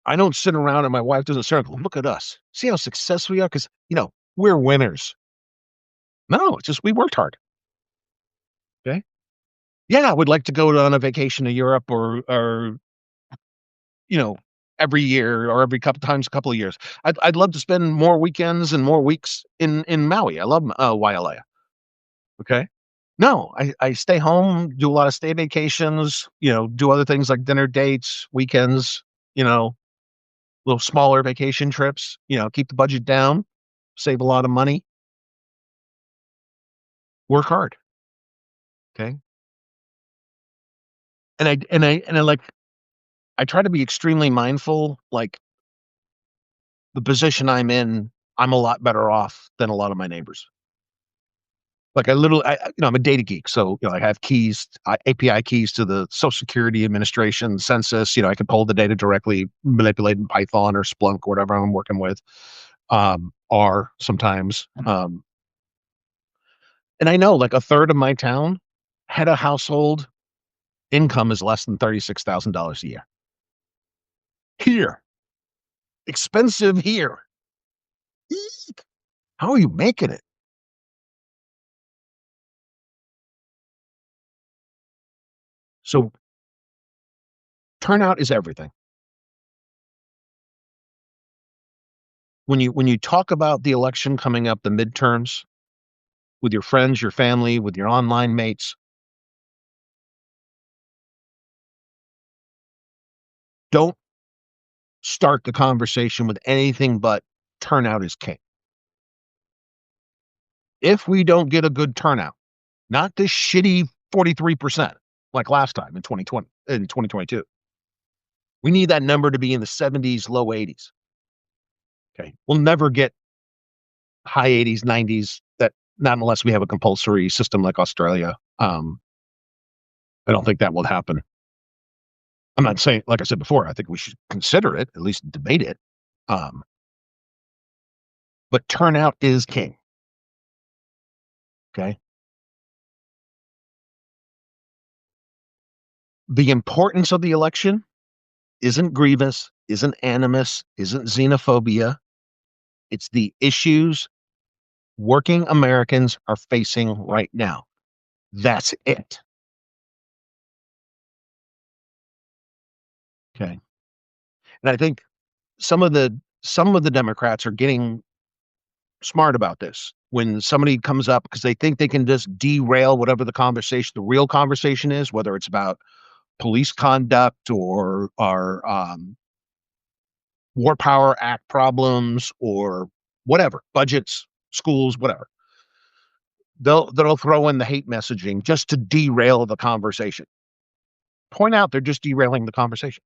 I don't sit around and my wife doesn't sit around and go, look at us. See how successful we are? Because we're winners. No, it's just we worked hard. Okay. Yeah, I would like to go on a vacation to Europe or you know, every year or every couple of years. I'd love to spend more weekends and more weeks in Maui. I love Wailea. Okay. No, I stay home, do a lot of stay vacations, do other things like dinner dates, weekends, you know, little smaller vacation trips, keep the budget down, save a lot of money, work hard. Okay. I try to be extremely mindful, like the position I'm in, I'm a lot better off than a lot of my neighbors. Like I'm a data geek, so I have keys, API keys to the Social Security Administration, census. I can pull the data directly, manipulate in Python or Splunk or whatever I'm working with, R sometimes. And I know like a third of my town head of household income is less than $36,000 a year. Here, expensive here. Eek. How are you making it? So turnout is everything. When you talk about the election coming up, the midterms, with your friends, your family, with your online mates, don't start the conversation with anything but turnout is king. If we don't get a good turnout, not this shitty 43% like last time in 2020 in 2022, we need that number to be in the 70s, low 80s. Okay. We'll never get high 80s, 90s, that not unless we have a compulsory system like Australia. I don't think that will happen. I'm not saying, like I said before, I think we should consider it, at least debate it. Um, but turnout is king. Okay. The importance of the election isn't grievous, isn't animus, isn't xenophobia. It's the issues working Americans are facing right now. That's it. Okay. And I think some of the Democrats are getting smart about this. When somebody comes up because they think they can just derail whatever the real conversation is, whether it's about police conduct or War Power Act problems or whatever, budgets, schools, whatever. They'll throw in the hate messaging just to derail the conversation. Point out they're just derailing the conversation.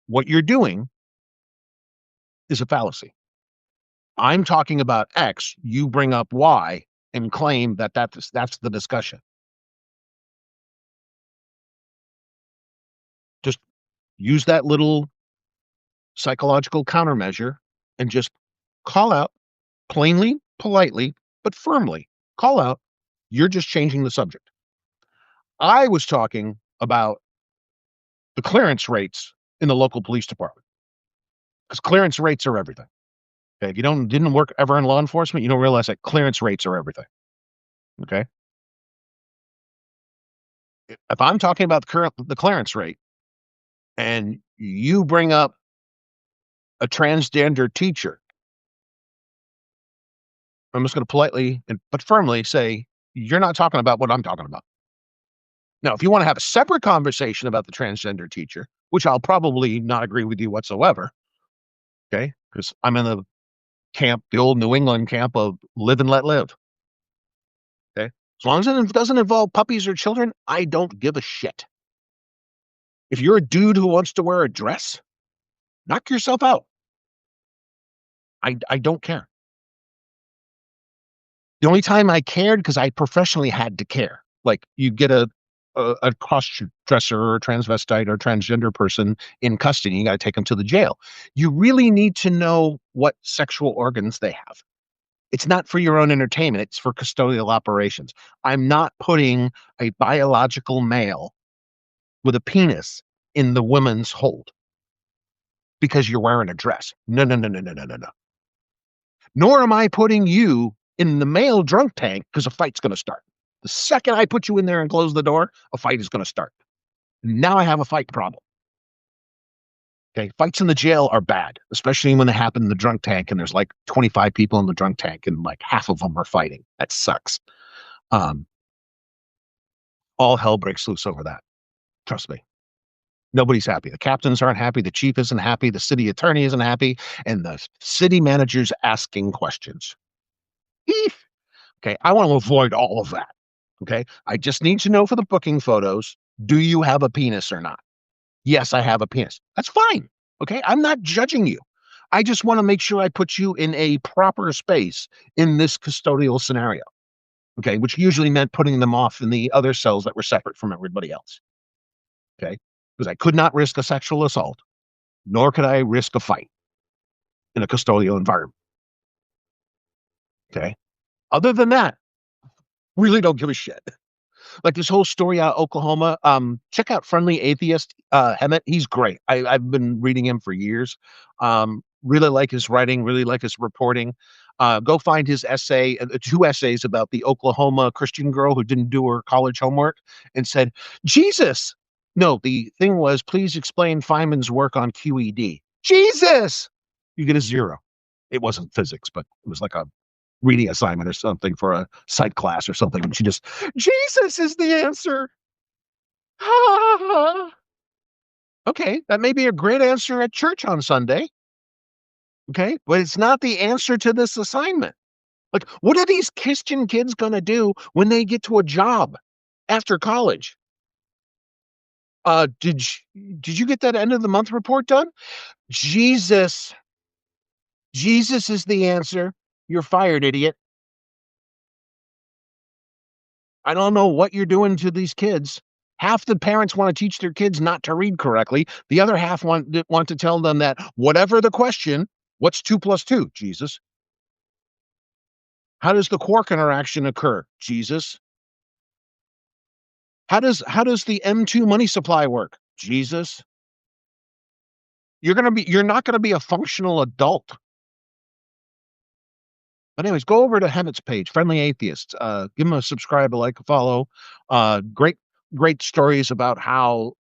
What you're doing is a fallacy. I'm talking about X, you bring up Y and claim that that's the discussion. Just use that little psychological countermeasure and just call out plainly, politely, but firmly. Call out, you're just changing the subject. I was talking about the clearance rates in the local police department because clearance rates are everything. Okay, if you didn't work ever in law enforcement, you don't realize that clearance rates are everything. Okay, if I'm talking about the clearance rate, and you bring up a transgender teacher, I'm just going to politely but firmly say you're not talking about what I'm talking about. Now, if you want to have a separate conversation about the transgender teacher, which I'll probably not agree with you whatsoever, okay, because I'm in the camp, the old New England camp of live and let live. Okay. As long as it doesn't involve puppies or children, I don't give a shit. If you're a dude who wants to wear a dress, knock yourself out. I don't care. The only time I cared because I professionally had to care. Like you get a cross dresser or a transvestite or transgender person in custody, you got to take them to the jail. You really need to know what sexual organs they have. It's not for your own entertainment, it's for custodial operations. I'm not putting a biological male with a penis in the women's hold because you're wearing a dress. No, no, no, no, no, no, no, no. Nor am I putting you in the male drunk tank because a fight's going to start. The second I put you in there and close the door, a fight is going to start. Now I have a fight problem. Okay, fights in the jail are bad, especially when they happen in the drunk tank and there's like 25 people in the drunk tank and like half of them are fighting. That sucks. Um, all hell breaks loose over that. Trust me. Nobody's happy. The captains aren't happy. The chief isn't happy. The city attorney isn't happy. And the city manager's asking questions. Eef. Okay, I want to avoid all of that. Okay, I just need to know for the booking photos, do you have a penis or not? Yes, I have a penis. That's fine. Okay, I'm not judging you. I just want to make sure I put you in a proper space in this custodial scenario. Okay, which usually meant putting them off in the other cells that were separate from everybody else. Okay, because I could not risk a sexual assault, nor could I risk a fight in a custodial environment. Okay, other than that, really don't give a shit. Like this whole story out of Oklahoma. Check out Friendly Atheist, Hemet. He's great. I've been reading him for years. Really like his writing, really like his reporting. Go find his essay, two essays about the Oklahoma Christian girl who didn't do her college homework and said, Jesus. No, the thing was, please explain Feynman's work on QED. Jesus! You get a 0. It wasn't physics, but it was like a reading assignment or something for a psych class or something. And she just, Jesus is the answer. Okay, that may be a great answer at church on Sunday. Okay, but it's not the answer to this assignment. Like, what are these Christian kids going to do when they get to a job after college? Did you get that end of the month report done? Jesus is the answer. You're fired, idiot. I don't know what you're doing to these kids. Half the parents want to teach their kids not to read correctly. The other half want to tell them that whatever the question, what's 2 plus 2? Jesus. How does the quark interaction occur? Jesus. How does the M2 money supply work? Jesus. You're not gonna be a functional adult. But anyways, go over to Hemet's page, Friendly Atheists. Give him a subscribe, a like, a follow. Great stories about how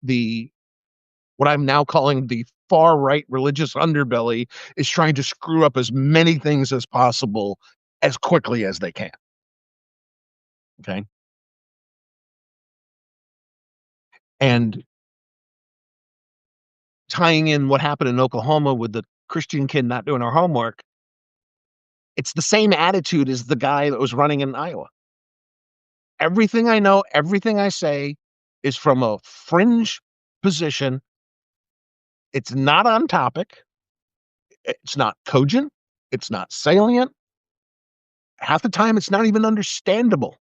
what I'm now calling the far right religious underbelly is trying to screw up as many things as possible as quickly as they can. Okay. And tying in what happened in Oklahoma with the Christian kid not doing her homework, it's the same attitude as the guy that was running in Iowa. Everything I know, everything I say is from a fringe position. It's not on topic. It's not cogent. It's not salient. Half the time, it's not even understandable.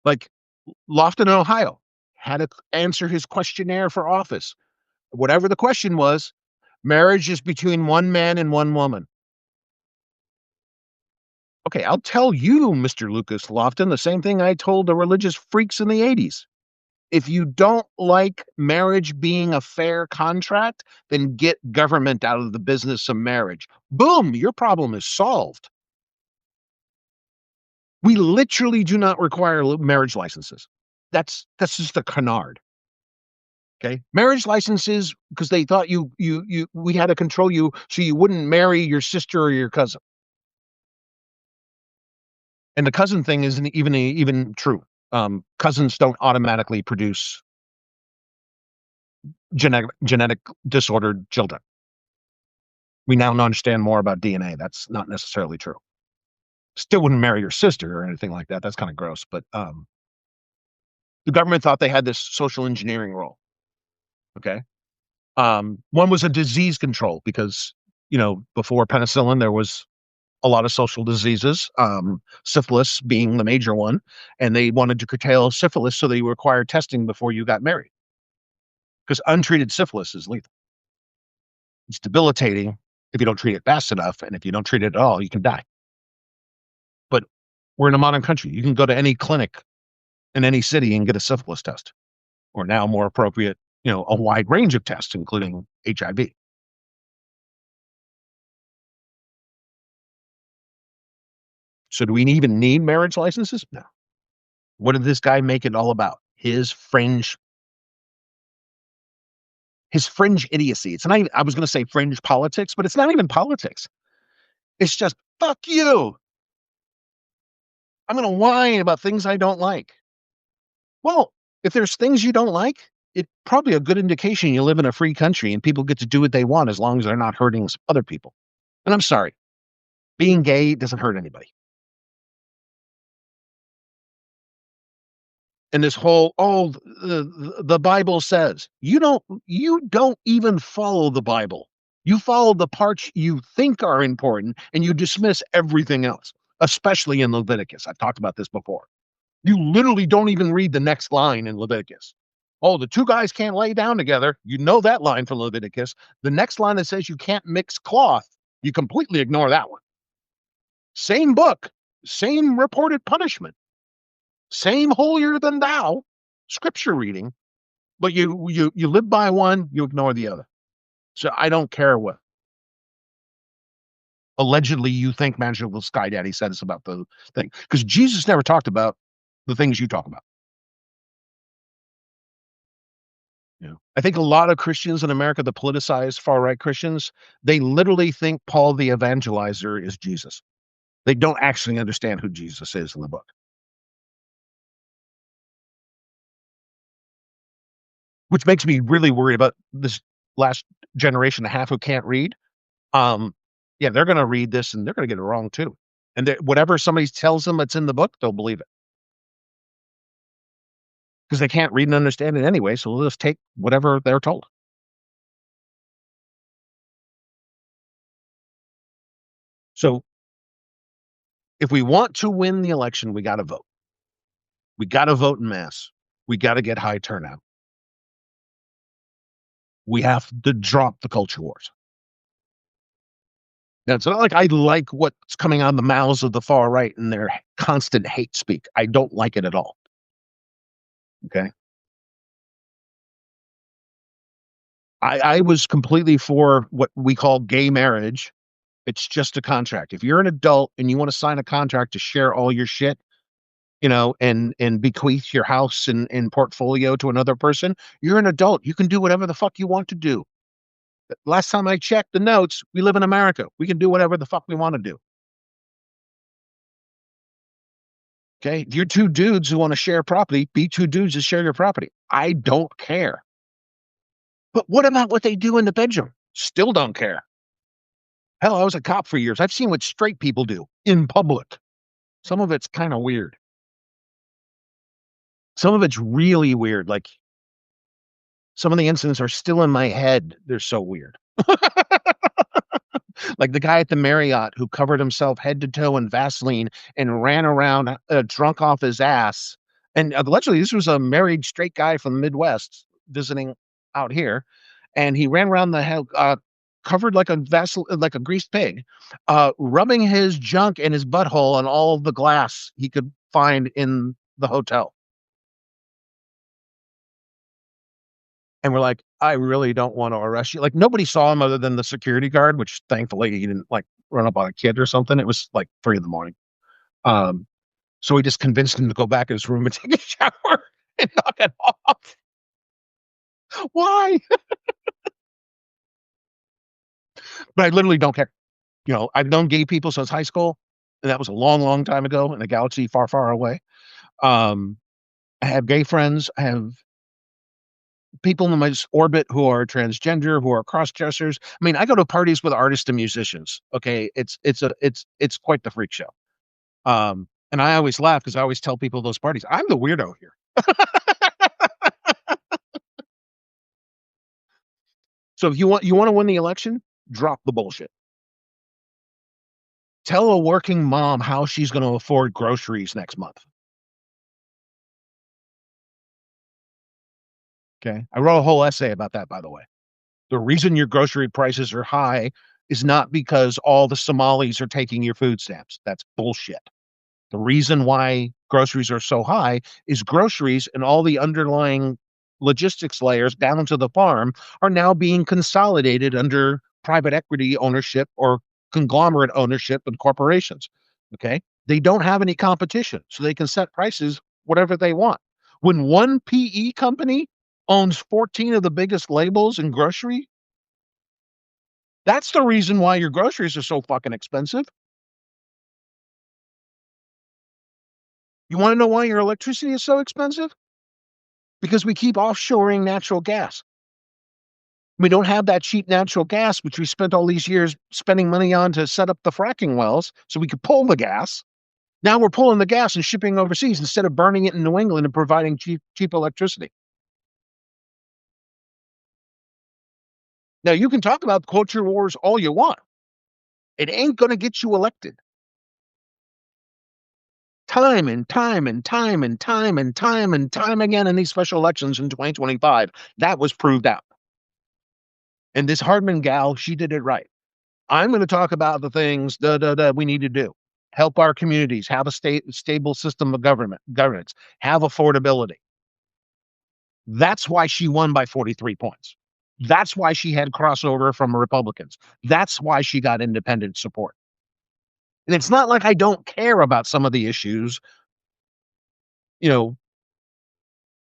Like Lofton, Ohio, had to answer his questionnaire for office. Whatever the question was, marriage is between one man and one woman. Okay, I'll tell you, Mr. Lucas Lofton, the same thing I told the religious freaks in the 80s. If you don't like marriage being a fair contract, then get government out of the business of marriage. Boom, your problem is solved. We literally do not require marriage licenses. That's just a canard. Okay, marriage licenses because they thought you we had to control you so you wouldn't marry your sister or your cousin. And the cousin thing isn't even true. Cousins don't automatically produce genetic disordered children. We now understand more about DNA. That's not necessarily true. Still wouldn't marry your sister or anything like that. That's kind of gross. But the government thought they had this social engineering role. Okay. One was a disease control because, before penicillin, there was a lot of social diseases, syphilis being the major one. And they wanted to curtail syphilis. So they required testing before you got married because untreated syphilis is lethal. It's debilitating if you don't treat it fast enough. And if you don't treat it at all, you can die. But we're in a modern country. You can go to any clinic in any city and get a syphilis test, or now more appropriate, a wide range of tests, including HIV. So do we even need marriage licenses? No. What did this guy make it all about? His fringe idiocy. It's not even, I was going to say fringe politics, but it's not even politics. It's just, fuck you. I'm going to whine about things I don't like. Well, if there's things you don't like, it's probably a good indication you live in a free country and people get to do what they want as long as they're not hurting other people. And I'm sorry, being gay doesn't hurt anybody. And this whole, the Bible says, you don't even follow the Bible. You follow the parts you think are important and you dismiss everything else, especially in Leviticus. I've talked about this before. You literally don't even read the next line in Leviticus. Oh, the two guys can't lay down together. You know that line from Leviticus. The next line that says you can't mix cloth, you completely ignore that one. Same book, same reported punishment, same holier than thou scripture reading, but you live by one, you ignore the other. So I don't care what allegedly you think Magical Sky Daddy says about the thing, because Jesus never talked about the things you talk about. I think a lot of Christians in America, the politicized far right Christians, they literally think Paul the Evangelizer is Jesus. They don't actually understand who Jesus is in the book, which makes me really worried about this last generation and a half who can't read. Yeah, they're going to read this and they're going to get it wrong too. And whatever somebody tells them that's in the book, they'll believe it because they can't read and understand it anyway. So they'll just take whatever they're told. So if we want to win the election, we got to vote. We got to vote in mass. We got to get high turnout. We have to drop the culture wars. Now, it's not like I like what's coming out of the mouths of the far right and their constant hate speak. I don't like it at all. Okay. I was completely for what we call gay marriage. It's just a contract. If you're an adult and you want to sign a contract to share all your shit, and bequeath your house and portfolio to another person, you're an adult. You can do whatever the fuck you want to do. Last time I checked the notes, we live in America. We can do whatever the fuck we want to do. Okay. If you're two dudes who want to share property, be two dudes to share your property. I don't care. But what about what they do in the bedroom? Still don't care. Hell, I was a cop for years. I've seen what straight people do in public. Some of it's kind of weird. Some of it's really weird. Like some of the incidents are still in my head. They're so weird. Like the guy at the Marriott who covered himself head to toe in Vaseline and ran around drunk off his ass. And allegedly, this was a married straight guy from the Midwest visiting out here, and he ran around the hell covered like a vessel, like a greased pig, rubbing his junk and his butthole on all of the glass he could find in the hotel. And we're like, I really don't want to arrest you. Like nobody saw him other than the security guard, which thankfully he didn't like run up on a kid or something. It was like 3 in the morning. Um, so we just convinced him to go back in his room and take a shower and knock it off. Why? But I literally don't care. You know, I've known gay people since high school, and that was a long, long time ago in a galaxy far, far away. Um, I have gay friends. I have people in my orbit who are transgender, who are cross dressers. I mean, I go to parties with artists and musicians. Okay, it's quite the freak show. And I always laugh because I always tell people those parties, I'm the weirdo here. So if you want to win the election, drop the bullshit. Tell a working mom how she's going to afford groceries next month. Okay, I wrote a whole essay about that, by the way. The reason your grocery prices are high is not because all the Somalis are taking your food stamps. That's bullshit. The reason why groceries are so high is groceries and all the underlying logistics layers down to the farm are now being consolidated under private equity ownership or conglomerate ownership and corporations. Okay. They don't have any competition, so they can set prices whatever they want. When one PE company owns 14 of the biggest labels in grocery, that's the reason why your groceries are so fucking expensive. You want to know why your electricity is so expensive? Because we keep offshoring natural gas. We don't have that cheap natural gas, which we spent all these years spending money on to set up the fracking wells so we could pull the gas. Now we're pulling the gas and shipping overseas instead of burning it in New England and providing cheap electricity. Now you can talk about culture wars all you want. It ain't going to get you elected. Time and time and time and time and time and time again in these special elections in 2025, that was proved out. And this Hardman gal, she did it right. I'm going to talk about the things we need to do. Help our communities, have a stable system of governance, have affordability. That's why she won by 43 points. That's why she had crossover from Republicans. That's why she got independent support. And it's not like I don't care about some of the issues, you know,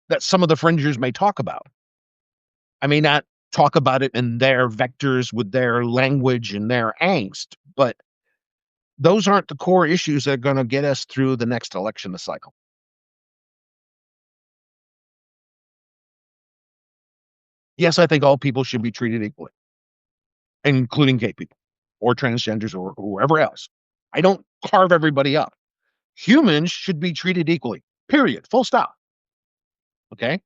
that some of the fringers may talk about. I may not talk about it in their vectors with their language and their angst, but those aren't the core issues that are going to get us through the next election cycle. Yes, I think all people should be treated equally, including gay people or transgenders or whoever else. I don't carve everybody up. Humans should be treated equally, period, full stop. Okay.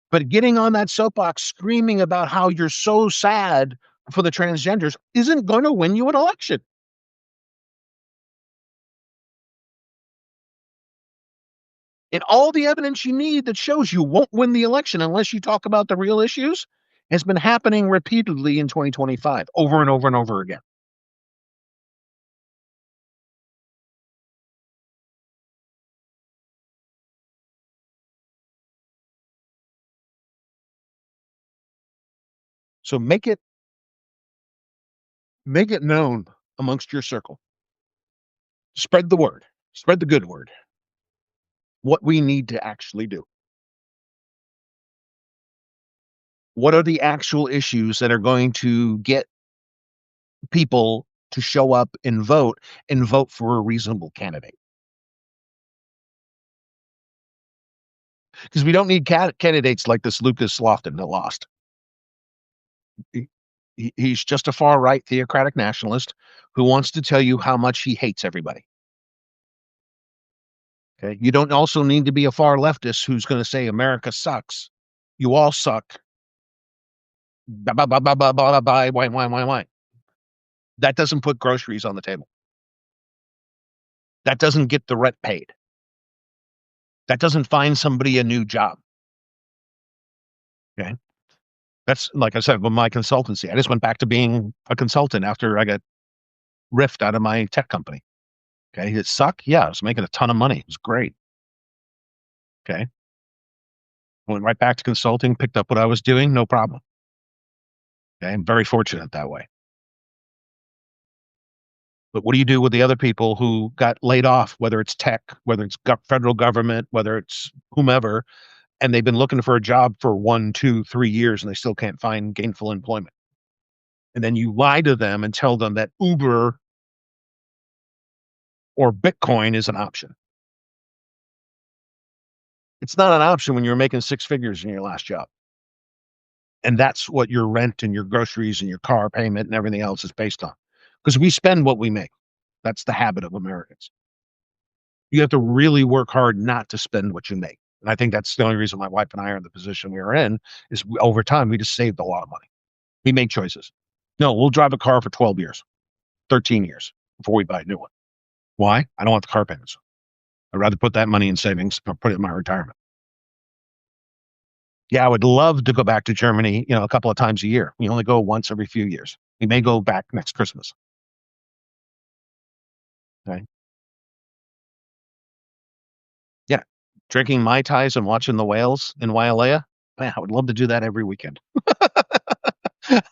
But getting on that soapbox screaming about how you're so sad for the transgenders isn't going to win you an election. And all the evidence you need that shows you won't win the election unless you talk about the real issues has been happening repeatedly in 2025 over and over and over again. So make it known amongst your circle. Spread the word. Spread the good word. What we need to actually do. What are the actual issues that are going to get people to show up and vote for a reasonable candidate? because we don't need candidates like this Lucas Lofton that lost. He, he's just a far right theocratic nationalist who wants to tell you how much he hates everybody. Okay, you don't also need to be a far leftist who's going to say America sucks. You all suck. Bye bye bye bye bye bye bye. Why? That doesn't put groceries on the table. That doesn't get the rent paid. That doesn't find somebody a new job. Okay. That's like I said with my consultancy. I just went back to being a consultant after I got riffed out of my tech company. Okay. Did it suck? Yeah, I was making a ton of money. It was great. Okay. Went right back to consulting, picked up what I was doing, no problem. Okay. I'm very fortunate that way. But what do you do with the other people who got laid off, whether it's tech, whether it's federal government, whether it's whomever, and they've been looking for a job for 1, 2, 3 years and they still can't find gainful employment? And then you lie to them and tell them that Uber or Bitcoin is an option. It's not an option when you're making six figures in your last job. And that's what your rent and your groceries and your car payment and everything else is based on. Because we spend what we make. That's the habit of Americans. You have to really work hard not to spend what you make. And I think that's the only reason my wife and I are in the position we are in is over time, we just saved a lot of money. We make choices. No, we'll drive a car for 12 years, 13 years before we buy a new one. Why? I don't want the car payments. I'd rather put that money in savings or put it in my retirement. Yeah, I would love to go back to Germany, a couple of times a year. We only go once every few years. We may go back next Christmas. Okay. Yeah. Drinking Mai Tais and watching the whales in Wailea. Man, I would love to do that every weekend.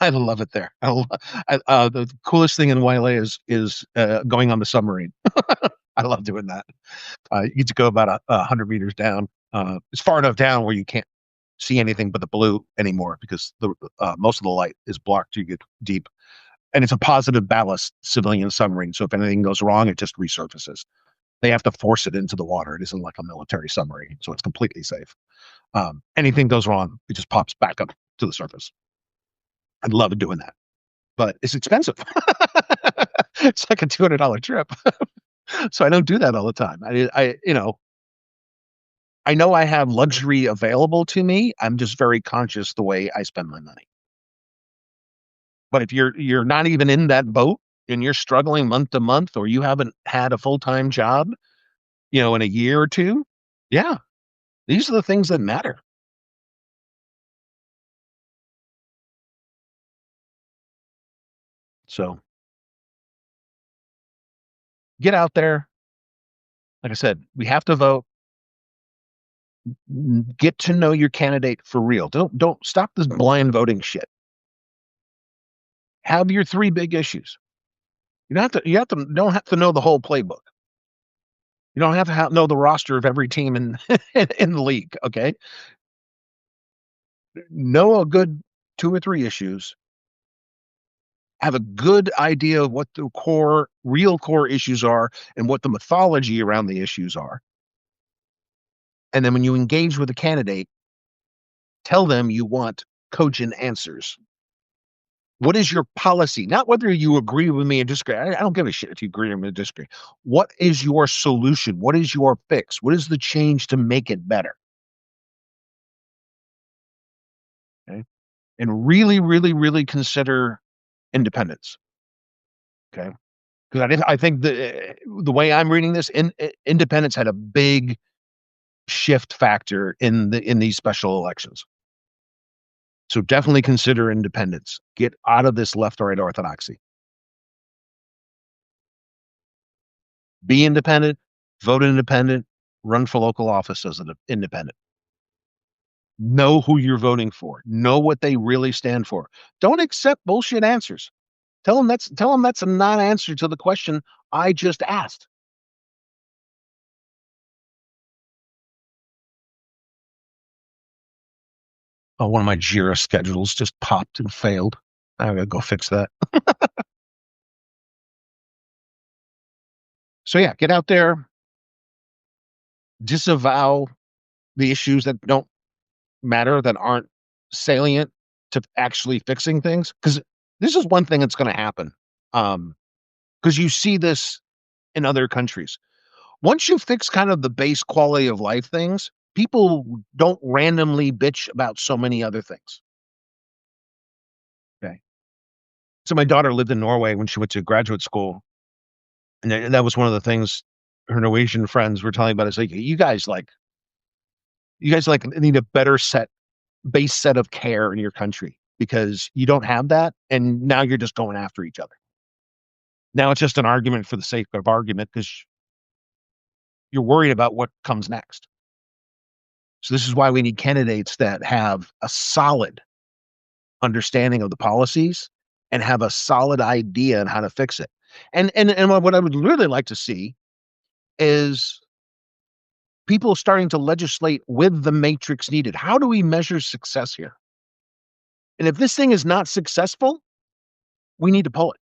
I love it there. The coolest thing in Wailea is going on the submarine. I love doing that. You get to go about 100 meters down. It's far enough down where you can't see anything but the blue anymore because the most of the light is blocked. You get deep, and it's a positive ballast civilian submarine. So if anything goes wrong, it just resurfaces. They have to force it into the water. It isn't like a military submarine, so it's completely safe. Anything goes wrong, it just pops back up to the surface. I love doing that, but it's expensive. It's like a $200 trip, so I don't do that all the time. I know I have luxury available to me. I'm just very conscious the way I spend my money. But if you're not even in that boat and you're struggling month to month, or you haven't had a full-time job, in a year or two, yeah, these are the things that matter. So get out there. Like I said, we have to vote. Get to know your candidate for real. Don't stop this blind voting shit. Have your three big issues. You don't have to know the whole playbook. You don't have to know the roster of every team in in the league. Okay, know a good two or three issues. Have a good idea of what the real core issues are and what the mythology around the issues are. And then when you engage with a candidate, tell them you want cogent answers. What is your policy? Not whether you agree with me or disagree. I don't give a shit if you agree with me or disagree. What is your solution? What is your fix? What is the change to make it better? Okay. And really, really, really consider independence. Okay. Because I think the way I'm reading this, independence had a big shift factor in these special elections. So definitely consider independence. Get out of this left or right orthodoxy. Be independent, vote independent, run for local office as an independent. Know who you're voting for. Know what they really stand for. Don't accept bullshit answers. Tell them that's a non-answer to the question I just asked. Oh, one of my Jira schedules just popped and failed. I gotta go fix that. So yeah, get out there, disavow the issues that don't matter, that aren't salient to actually fixing things. Because this is one thing that's going to happen. Because you see this in other countries. Once you fix kind of the base quality of life things, people don't randomly bitch about so many other things. Okay. So my daughter lived in Norway when she went to graduate school, and that was one of the things her Norwegian friends were telling about. It's like you guys need a better base set of care in your country because you don't have that, and now you're just going after each other. Now it's just an argument for the sake of argument because you're worried about what comes next. So this is why we need candidates that have a solid understanding of the policies and have a solid idea on how to fix it. And what I would really like to see is people starting to legislate with the matrix needed. How do we measure success here? And if this thing is not successful, we need to pull it.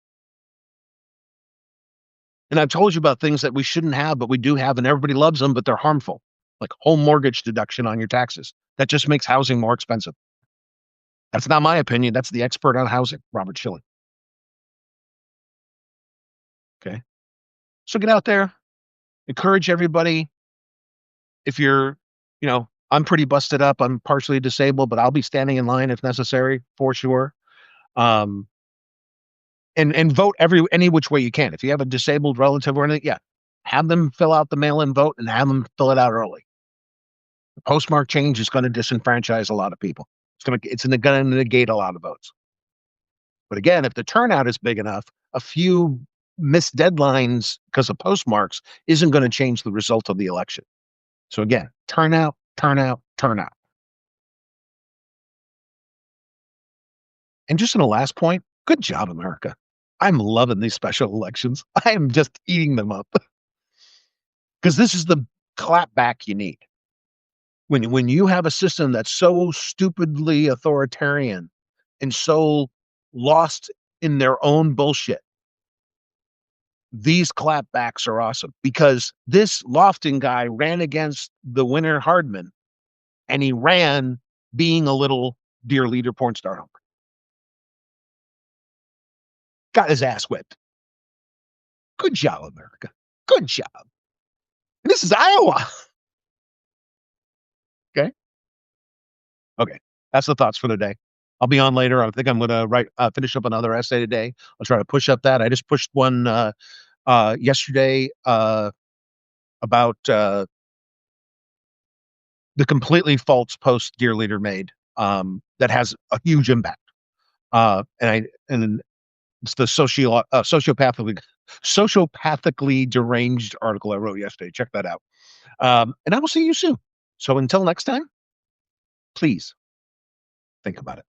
And I've told you about things that we shouldn't have, but we do have, and everybody loves them, but they're harmful, like home mortgage deduction on your taxes. That just makes housing more expensive. That's not my opinion. That's the expert on housing, Robert Schilling. Okay. So get out there, encourage everybody. If you're, I'm pretty busted up. I'm partially disabled, but I'll be standing in line if necessary for sure. Um, and vote any which way you can. If you have a disabled relative or anything, yeah, have them fill out the mail-in vote and have them fill it out early. The postmark change is going to disenfranchise a lot of people. It's going to negate a lot of votes. But again, if the turnout is big enough, a few missed deadlines because of postmarks isn't going to change the result of the election. So again, turnout, turnout, turnout. And just in a last point, good job, America. I'm loving these special elections. I am just eating them up because this is the clapback you need. When you have a system that's so stupidly authoritarian and so lost in their own bullshit, these clapbacks are awesome because this Lofton guy ran against the winner Hardman, and he ran being a little dear leader porn star hunk. Got his ass whipped. Good job, America. Good job. And this is Iowa. Okay. Okay. That's the thoughts for the day. I'll be on later. I think I'm going to finish up another essay today. I'll try to push up that. I just pushed one yesterday about the completely false post Dear Leader made that has a huge impact. And it's the sociopathically deranged article I wrote yesterday. Check that out. And I will see you soon. So until next time, please think about it.